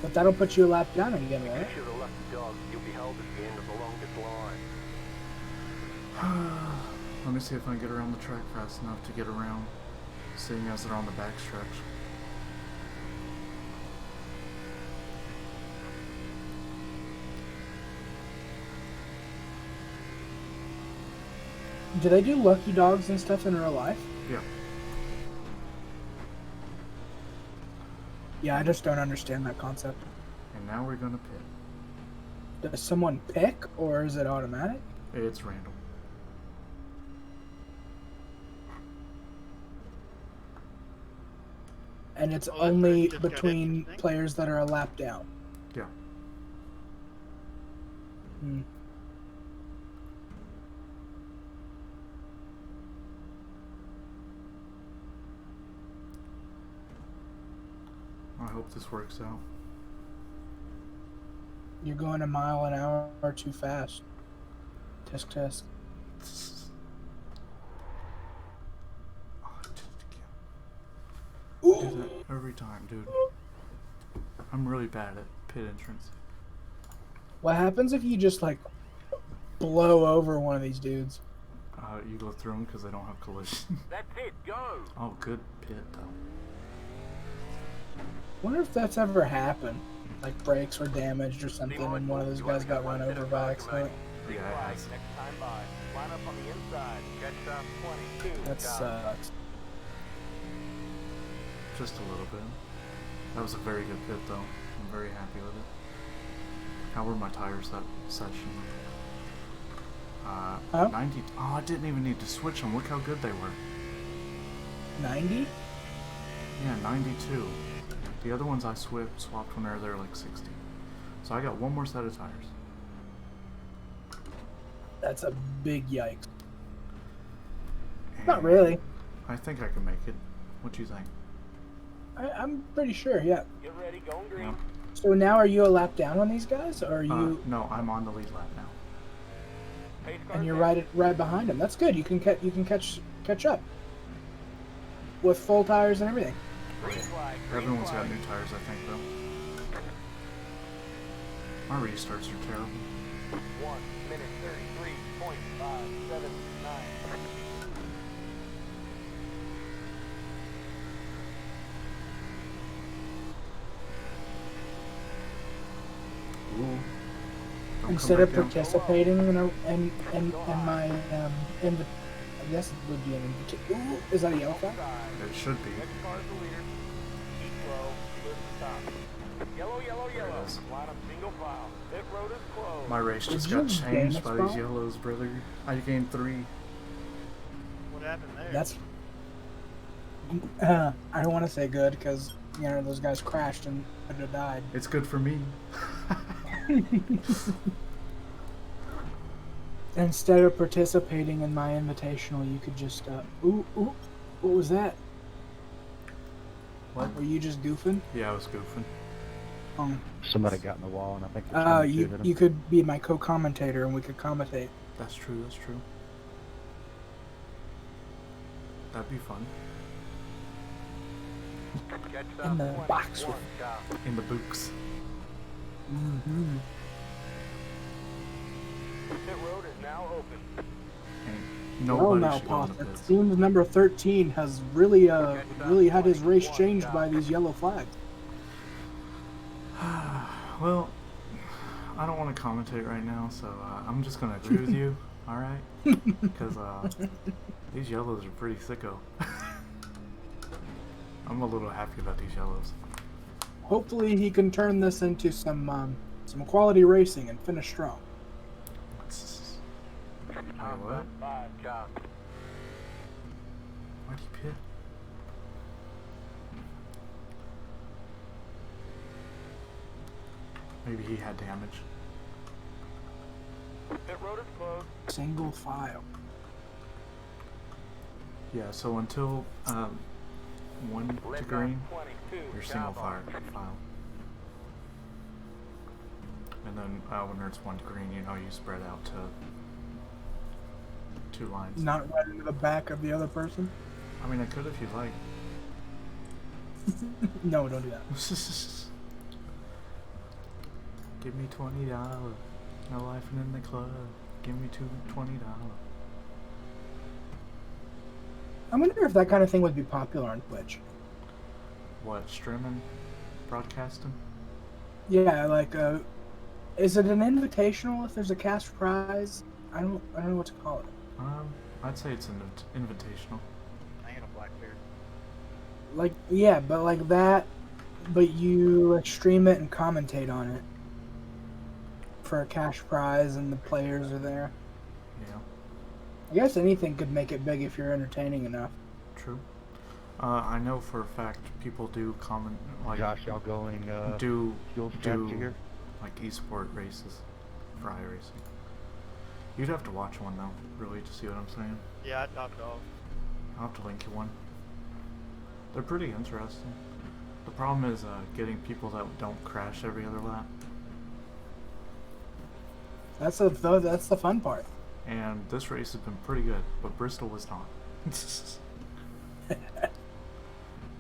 But that'll put you a lap down again, right? If you're the lucky dog, you'll be held at the end of the longest line. Let me see if I can get around the track fast enough to get around, seeing as they're on the back stretch. Do they do lucky dogs and stuff in real life? Yeah. Yeah, I just don't understand that concept. And now we're gonna pit. Does someone pick, or is it automatic? It's random. And it's Oh, that's only just got between interesting. players that are a lap down. Yeah. Hmm. I hope this works out. You're going a mile an hour too fast. Test, test. Oh, I did it again. I do that every time, dude. I'm really bad at pit entrance. What happens if you just, like, blow over one of these dudes? You go through them because they don't have collision. That's it. Go. Oh, good pit though. Wonder if that's ever happened. Like, brakes were damaged or something, and one of those guys got run over by accident. Big Yeah, it flag has. next time by. Line up on the inside. Catch stop 22. That Car. sucks. Just a little bit. That was a very good pit though. I'm very happy with it. How were my tires that session? Huh? 90. Oh, I didn't even need to switch them. Look how good they were. 90? Yeah, 92. The other ones I swapped when they were like 60. So I got one more set of tires. That's a big yikes. And Not really. I think I can make it. What do you think? I'm pretty sure, yeah. Get ready. Going green. Yeah. So now are you a lap down on these guys, or are you... No, I'm on the lead lap now. Pace car and you're set. right behind them. That's good. You can catch up with full tires and everything. Green flag. Green Everyone's flag. got new tires, I think, though. My restarts are terrible. 1 minute 33.579. Ooh. And Instead of back down. participating in my I guess it would be an invitation. Ooh, is that a yellow flag? It should be. Next car is the leader. Keep slow. Clear the top. Yellow, yellow, There it yellow. is. Line up single file. Pit road is closed. My race just Did got you changed gain by a these spot? yellows, brother. I gained 3. What happened there? That's. I don't want to say good because you know those guys crashed and could have died. It's good for me. Instead of participating in my invitational, you could just ooh, what was that? What? Were you just goofing? Yeah, I was goofing. Somebody got in the wall, and I think they're trying to shoot at him. You could be my co-commentator and we could commentate. That's true, that's true. That'd be fun. Catch In the 20, box one, stop. In the books. Mm-hmm. Pit road is now open. Ain't Well, nobody now, should go in Pop, the it pits. seems number 13 has really had his race changed by these yellow flags. Well, I don't want to commentate right now, so I'm just gonna agree with you. All right, because these yellows are pretty sicko. I'm a little happy about these yellows. Hopefully, he can turn this into some quality racing and finish strong. Wait, what? 5, stop. Why'd he pit? Maybe he had damage. Pit road is closed. Single file. Yeah, so until 1 to Left green, 22, you're single cowboy. file. And then when it's 1 to green, you know, you spread out to 2 lines. Not right into the back of the other person. I mean, I could if you like. No, don't do that. Give me $20. No life in the club. Give me $20. I wonder if that kind of thing would be popular on Twitch. What, streaming? Broadcasting? Yeah, like is it an invitational if there's a cash prize? I don't know what to call it. I'd say it's an invitational. I ain't a Blackbeard. Like yeah, but like that, but you like stream it and commentate on it for a cash prize and the players are there. Yeah, I guess anything could make it big if you're entertaining enough. true. I know for a fact people do comment, like, Josh, y'all going do fuel strategy here? like esport races for iRacing. You'd have to watch one though, really, to see what I'm saying. Yeah, I topped off. I'll have to link you one. They're pretty interesting. The problem is getting people that don't crash every other lap. That's the fun part. And this race has been pretty good, but Bristol was not.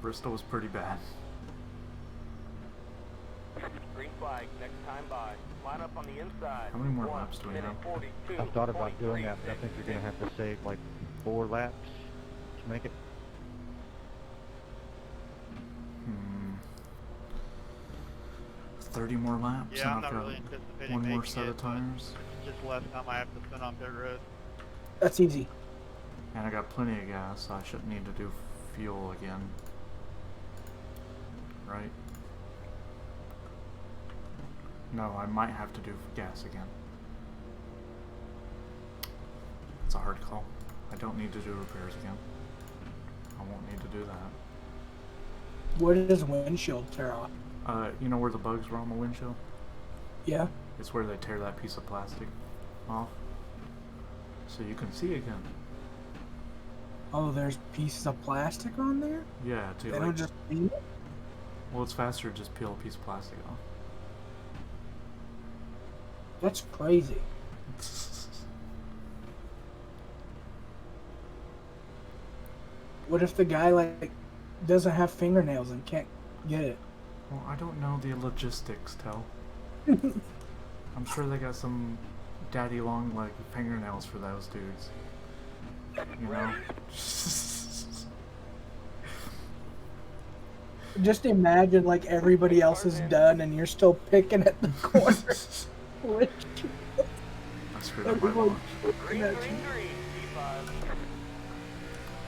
Bristol was pretty bad. Green flag, next time by. Line up on the inside. How many more 1 laps do we minute have? 42, I've thought about doing 23 that, but I think you're going to have to save like 4 laps to make it. 30 more laps, Yeah, I'm and not I've really got anticipating one more making set it, of but tires. it's just less time I have to spend on pit road. That's easy. And I got plenty of gas, so I shouldn't need to do fuel again. Right? No, I might have to do gas again. It's a hard call. I don't need to do repairs again. I won't need to do that. Where does windshield tear off? You know where the bugs were on the windshield? Yeah. It's where they tear that piece of plastic off. So you can see again. Oh, there's pieces of plastic on there? Yeah, to They like, don't just leave it? well, it's faster to just peel a piece of plastic off. That's crazy. What if the guy like doesn't have fingernails and can't get it? Well, I don't know the logistics, Tel. I'm sure they got some daddy long like fingernails for those dudes. You know? Just imagine like everybody else is done and you're still picking at the corner. Which screwed up my Everyone launch. looking at you. Green, P5.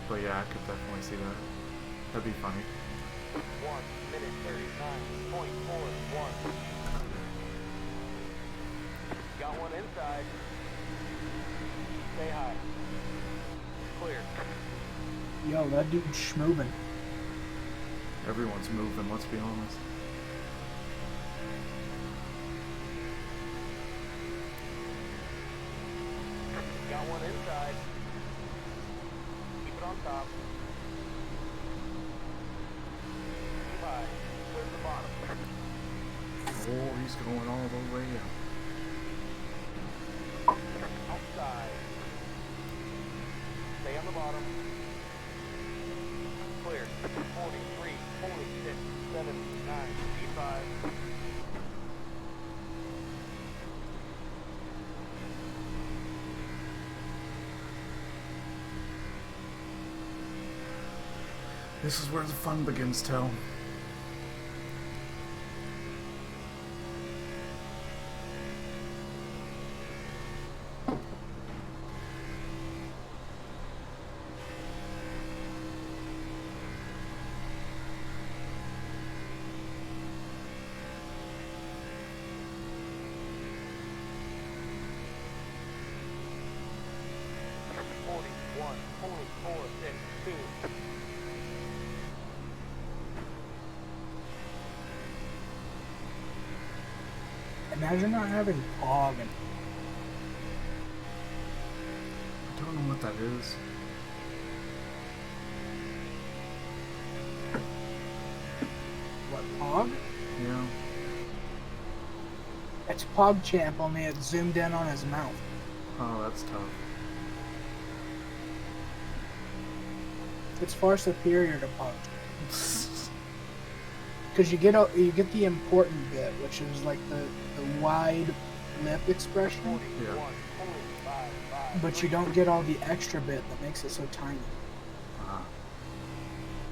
But yeah, I could definitely see that. That'd be funny. 1 minute 39.41. Got one inside. Stay high. Clear. Yo, that dude's schmoving. Everyone's moving, let's be honest. Got one inside. Keep it on top. Keep high. Clear the bottom. Oh, he's going all the way up. Outside. Stay on the bottom. Clear. 43, 46, 79, P5. This is where the fun begins, Tell. Imagine not having fog and I don't know what that is. what fog? Yeah. It's PogChamp, only it zoomed in on his mouth. Oh, that's tough. It's far superior to PogChamp. Because you get the important bit, which is like the wide lip expression, Yeah. but you don't get all the extra bit that makes it so tiny.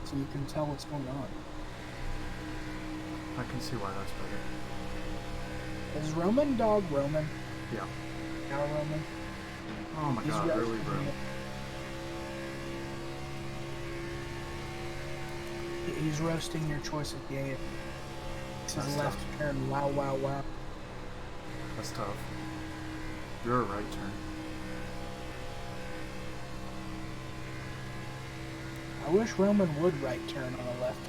So you can tell what's going on. I can see why that's better. Is Roman dog Roman? Yeah. Now Roman? Oh my god, roasting really, bro? He's roasting your choice of game. This That's is left tough. turn. Wow, wow, wow. That's tough. You're a right turn. I wish Roman would right turn on the left.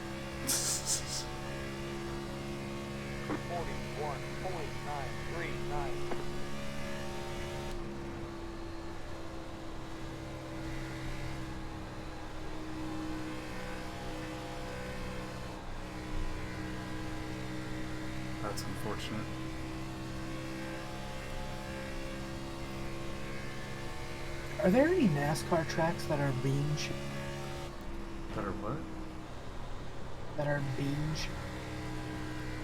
41.939. That's unfortunate. Are there any NASCAR tracks that are bean shaped? Better what? That are bean shaped?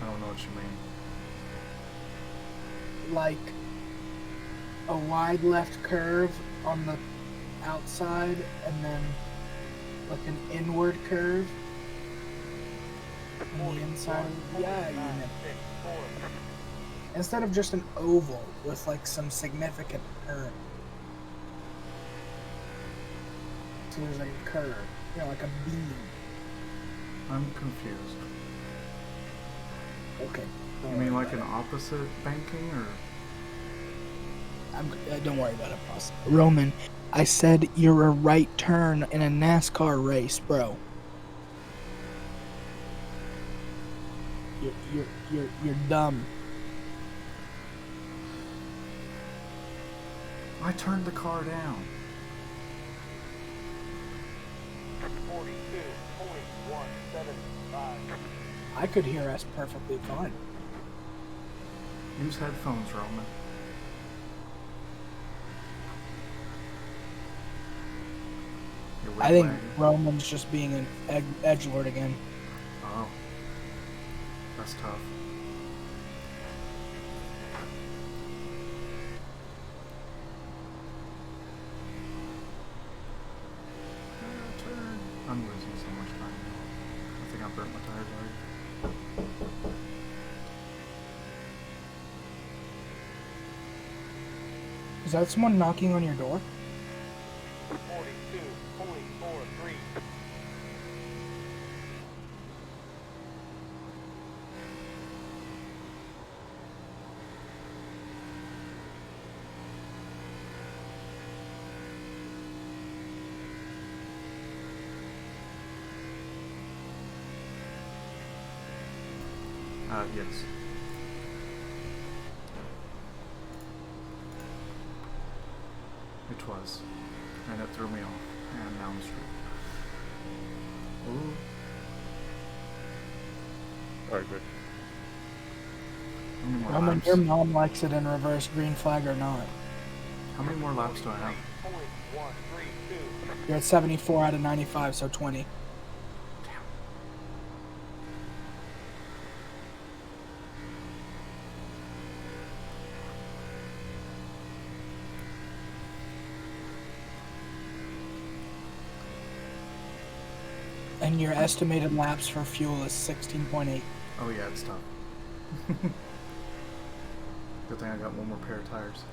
I don't know what you mean. Like a wide left curve on the outside and then like an inward curve on the inside of the unit. Instead of just an oval with like some significant turn. So there's like a curve, you know, like a beam. I'm confused. Okay. You mean like an opposite banking, or? Don't worry about it, boss. Roman, I said you're a right turn in a NASCAR race, bro. You're dumb. I turned the car down. 42.175. I could hear us perfectly fine. Use headphones, Roman. Your I think wigwag. Roman's just being an edgelord again. Oh. That's tough. Turn. I'm losing so much time. I think I burnt my tires already. Is that someone knocking on your door? 42.43. Yes. It was. And it threw me off. And now I'm screwed. Ooh. Alright, good. How many more Well, when laps? your mom likes it in reverse, green flag or not. How many more laps do I have? 0.132. You're at 74 out of 95, so 20. And your estimated laps for fuel is 16.8. Oh yeah, it's tough. Good thing I got one more pair of tires.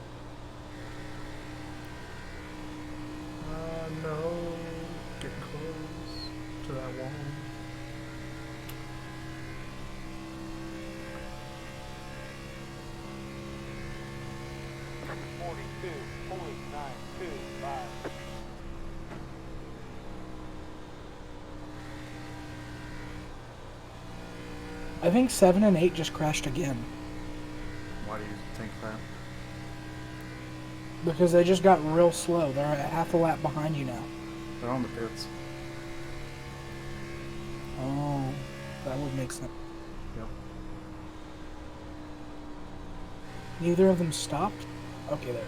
No. Getting close to that wall. $42.925. I think 7 and 8 just crashed again. Why do you think that? Because they just got real slow. They're at half a lap behind you now. They're on the pits. Oh, that would make sense. Yep. Neither of them stopped? Okay, there.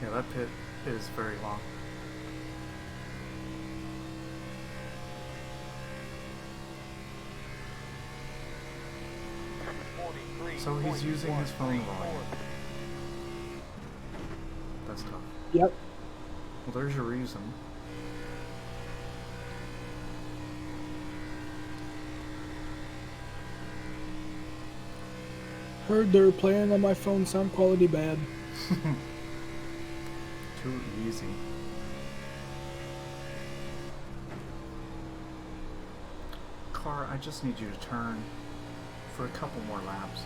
Yeah, that pit is very long. So he's using his phone volume. That's tough. Yep. Well, there's your reason. Heard they're playing on my phone, sound quality bad. Too easy. Car, I just need you to turn for a couple more laps.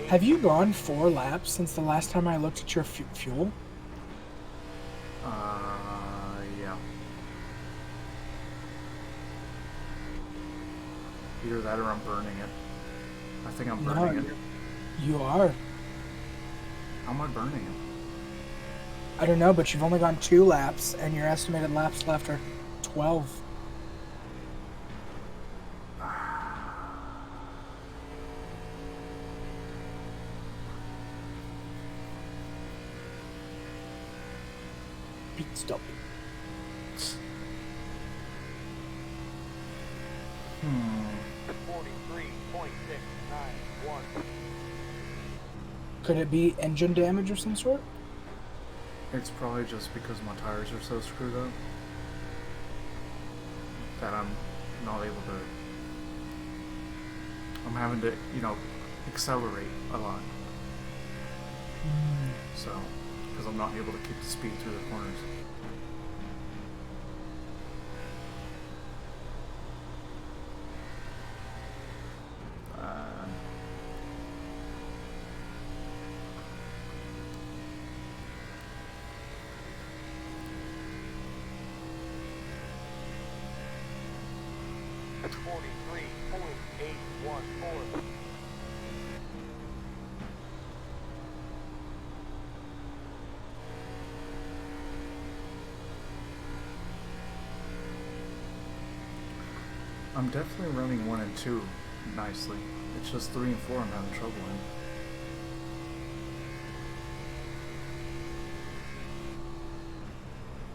Have you gone 4 laps since the last time I looked at your fuel? Yeah. Either that or I'm burning it. I think I'm burning it. You are. How am I burning it? I don't know, but you've only gone 2 laps, and your estimated laps left are 12. Pit stop. Hmm. 43.691. Could it be engine damage of some sort? It's probably just because my tires are so screwed up that I'm not able to. I'm having to, accelerate a lot. So, because I'm not able to keep the speed through the corners. $43.814. I'm definitely running 1 and 2 nicely. It's just 3 and 4 I'm having trouble in.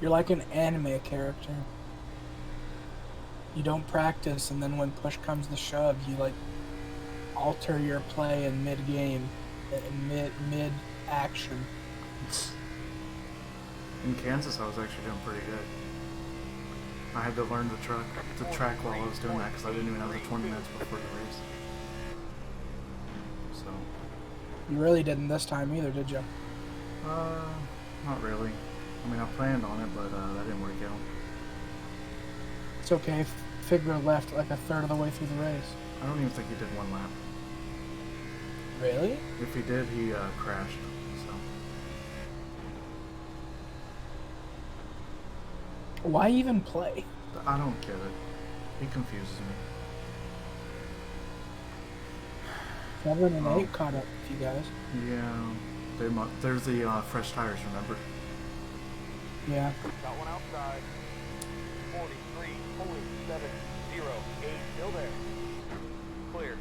You're like an anime character. You don't practice, and then when push comes to shove, you alter your play in mid-game, action. In Kansas, I was actually doing pretty good. I had to learn the track while I was doing that because I didn't even have the 20 minutes before the race. So, You really didn't this time either, did you? not really. I mean, I planned on it, but that didn't work out. It's okay. Figure left like a third of the way through the race. I don't even think he did one lap. Really? If he did, he crashed. So Why even play? I don't get it. He confuses me. 7 and 8 caught up with you guys. Yeah, there's the fresh tires. Remember? Yeah. Got one outside. 43.70. Gauge still there. Clear.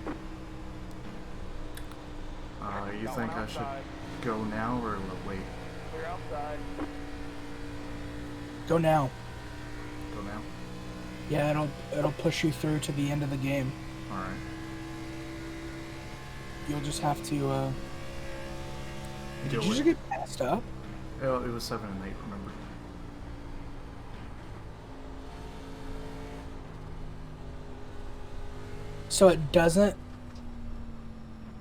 You think I should go now or wait? Clear outside. Go now. Go now? Yeah, it'll push you through to the end of the game. Alright. You'll just have to, Did you just get passed up? It was 7 and 8, remember? So it doesn't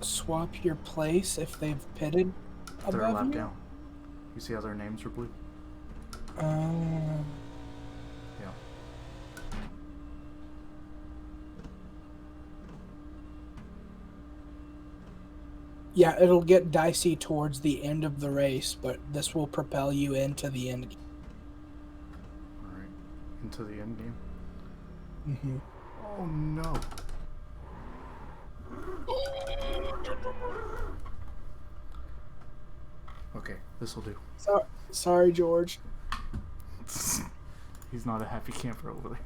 swap your place if they've pitted above They're a lap you? down. You see how their names are blue? Yeah. Yeah, it'll get dicey towards the end of the race, but this will propel you into the end. Alright. Into the end game. Mm-hmm. Oh no. Okay, this'll do. Sorry, George. He's not a happy camper over there.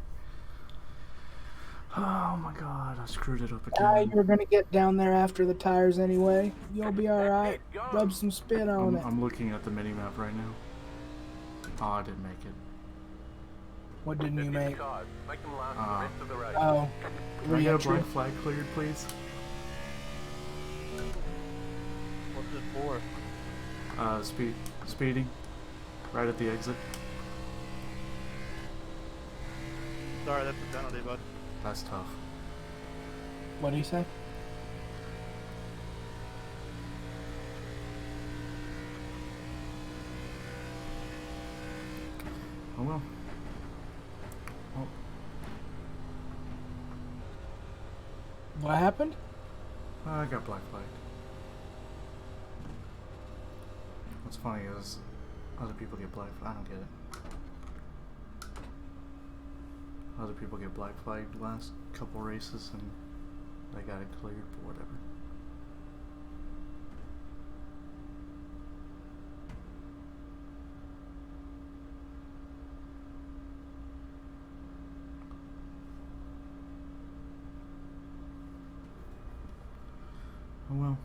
Oh my god, I screwed it up again. You're gonna get down there after the tires anyway. You'll be alright. Rub some spit on it. I'm looking at the mini-map right now. Oh, I didn't make it. What didn't you make? Make them last the rest of the race. Oh. Can I get a Re-entry. black flag cleared, please? What's it for? Speeding. Right at the exit. Sorry, that's a penalty, bud. That's tough. What do you say? Oh well. Oh, What happened? I got black flagged. What's funny is other people get black flagged. I don't get it. Other people get black flagged last couple races and they got it cleared for whatever. Oh well.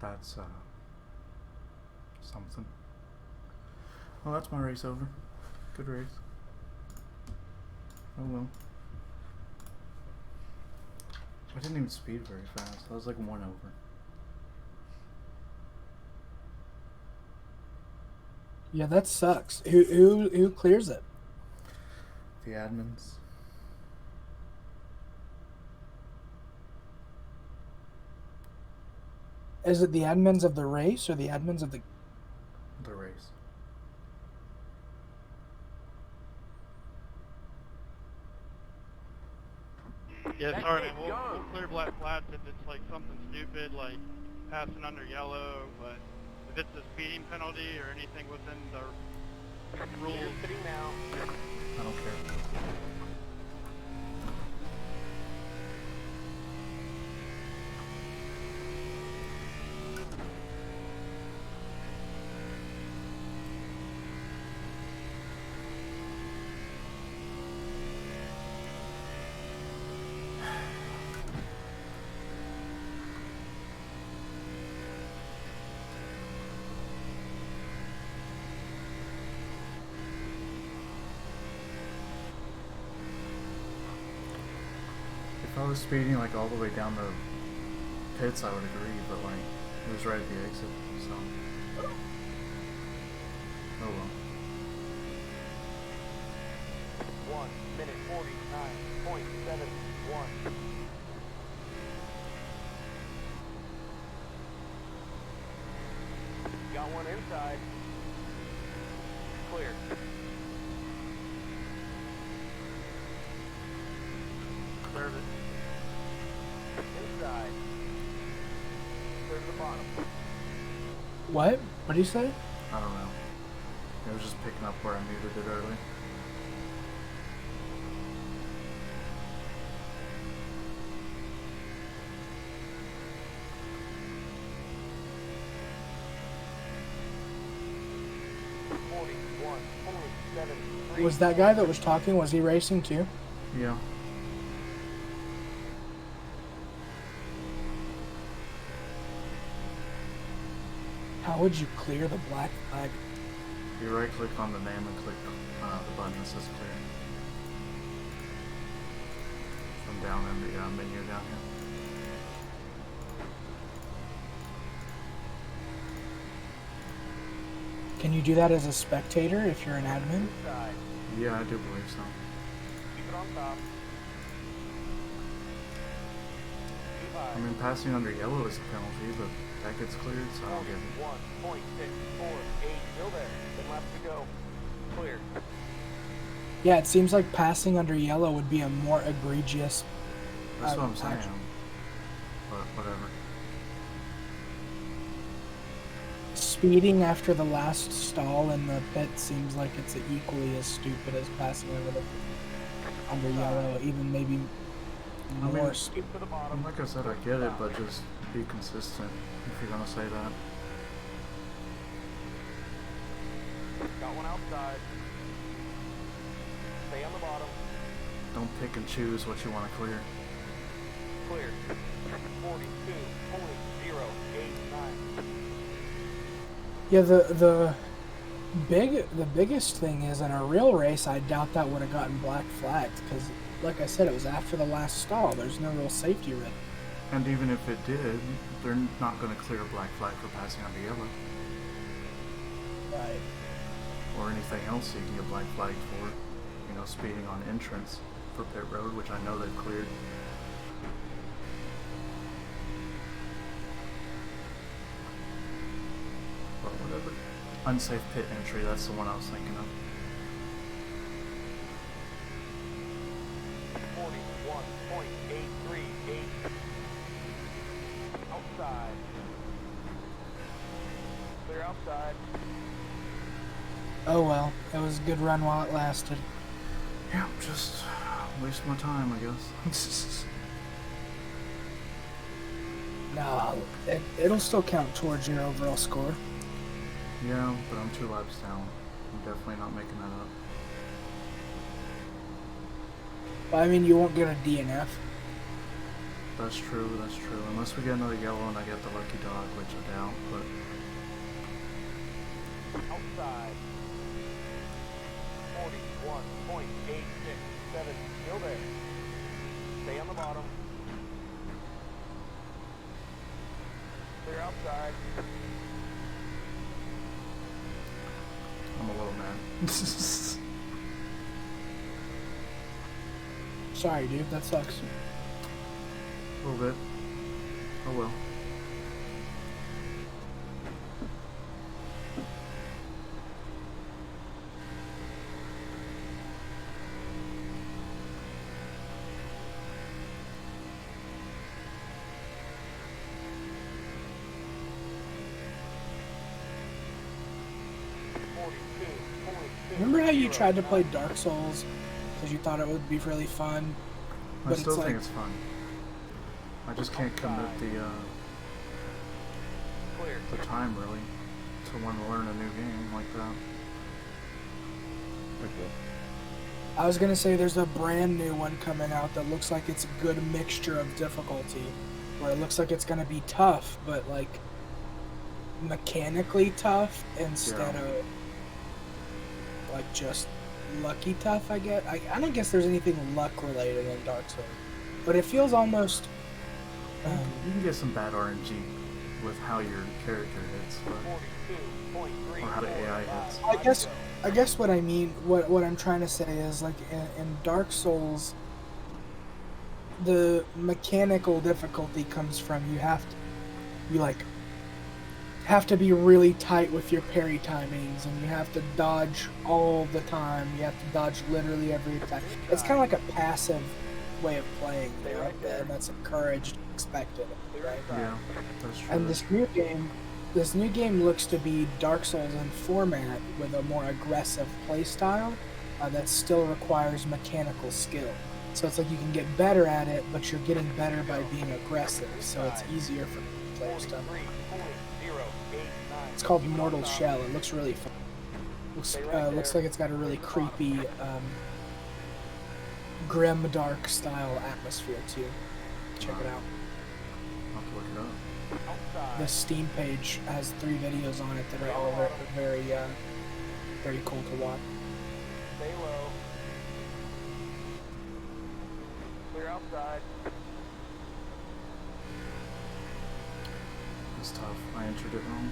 That's something. Well, that's my race over. Good race. Oh well. I didn't even speed very fast. I was like 1 over. Yeah, that sucks. Who clears it? The admins. Is it the admins of the race or the admins of the... The race. Yeah, sorry, man. We'll clear black flats if it's like something stupid, like passing under yellow, but if it's a speeding penalty or anything within the rules, Sitting now. I don't care. If I was speeding like all the way down the pits, I would agree, but like it was right at the exit, so oh well. 1 minute 49.71. Got one inside. Clear. Serve it. Inside. Clear to the bottom. What? What do you say? I don't know. It was just picking up where I muted it early. Was that guy that was talking, was he racing too? Yeah. How would you clear the black flag? You right click on the name and click the button that says clear. From down in the menu down here. Can you do that as a spectator if you're an admin? Inside. Yeah, I do believe so. Keep it on top. Keep high. I mean, passing under yellow is a penalty, but that gets cleared, so I don't get it. 1.648. Still there. 10 laps to go. Clear. Yeah, it seems like passing under yellow would be a more egregious. That's what I'm saying. action. But whatever. Speeding after the last stall in the pit seems like it's equally as stupid as passing under yellow, even maybe I mean, more stupid. Keep to the bottom. Like I said, I get it, but just be consistent if you're gonna say that. Got one outside. Stay on the bottom. Don't pick and choose what you want to clear. Clear. 42.089. Yeah, the biggest thing is in a real race, I doubt that would have gotten black flagged because, like I said, it was after the last stall. There's no real safety risk. And even if it did, they're not going to clear a black flag for passing under yellow. Right. Or anything else you can get black flagged for. You know, speeding on entrance for pit road, which I know they've cleared. But whatever. Unsafe pit entry, that's the one I was thinking of. 41.838. Outside. Clear outside. Oh well, it was a good run while it lasted. Yeah, just waste my time, I guess. No, it'll still count towards your overall score. Yeah, but I'm 2 laps down. I'm definitely not making that up. But I mean, you won't get a DNF. That's true, that's true. Unless we get another yellow and I get the lucky dog, which I doubt, but... Outside. 41.867. Still there. Stay on the bottom. Clear outside. I'm a little mad. Sorry, dude, that sucks. A little bit. Oh well. Remember how you tried to play Dark Souls because you thought it would be really fun? I But still it's think like, it's fun. I just can't commit Clear. the time really to want to learn a new game like that. I was gonna say there's a brand new one coming out that looks like it's a good mixture of difficulty, where it looks like it's gonna be tough, but like mechanically tough instead of like just lucky tough. I don't guess there's anything luck related in Dark Souls. but it feels almost. You can get some bad RNG with how your character hits, or how the AI hits. I guess what I mean, what I'm trying to say is like in Dark Souls, the mechanical difficulty comes from you have to be really tight with your parry timings, and you have to dodge all the time. You have to dodge literally every attack. It's kind of like a passive way of playing there, and that's encouraged, expected, right? Yeah, that's true. And this new game looks to be Dark Souls in format with a more aggressive play style that still requires mechanical skill. So it's like you can get better at it, but you're getting better by being aggressive. So it's easier for players to. It's called Mortal Shell. It looks really fun. Looks like it's got a really creepy, grim, dark style atmosphere too. Check it out. I'll have to look it up. The Steam page has 3 videos on it that are all very, very cool to watch. Stay low. Clear outside. It's tough. I entered it wrong.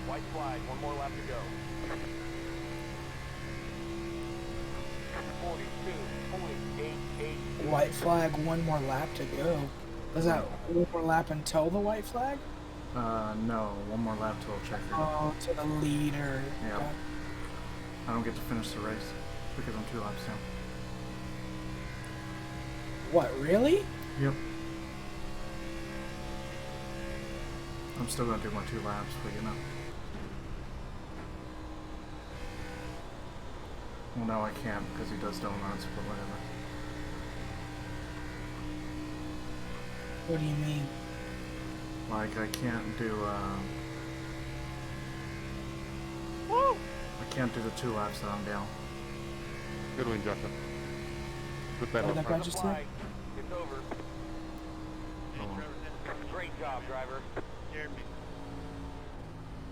White flag, 1 more lap to go. 42.88. White flag, 1 more lap to go. Is that 1 more lap until the white flag? No. 1 more lap till checker. Oh, to the leader. Yeah. Okay. I don't get to finish the race because I'm 2 laps down. What, really? Yep. I'm still gonna do my 2 laps, but you know. Well, now I can't because he does donuts, but whatever. What do you mean? Like, I can't do, Woo! I can't do the 2 laps that I'm down. Good win, Justin. Put that What on did that guy front. just say? Flag. It's over. Hey, Oh. Trevor, Great job, driver. scared me.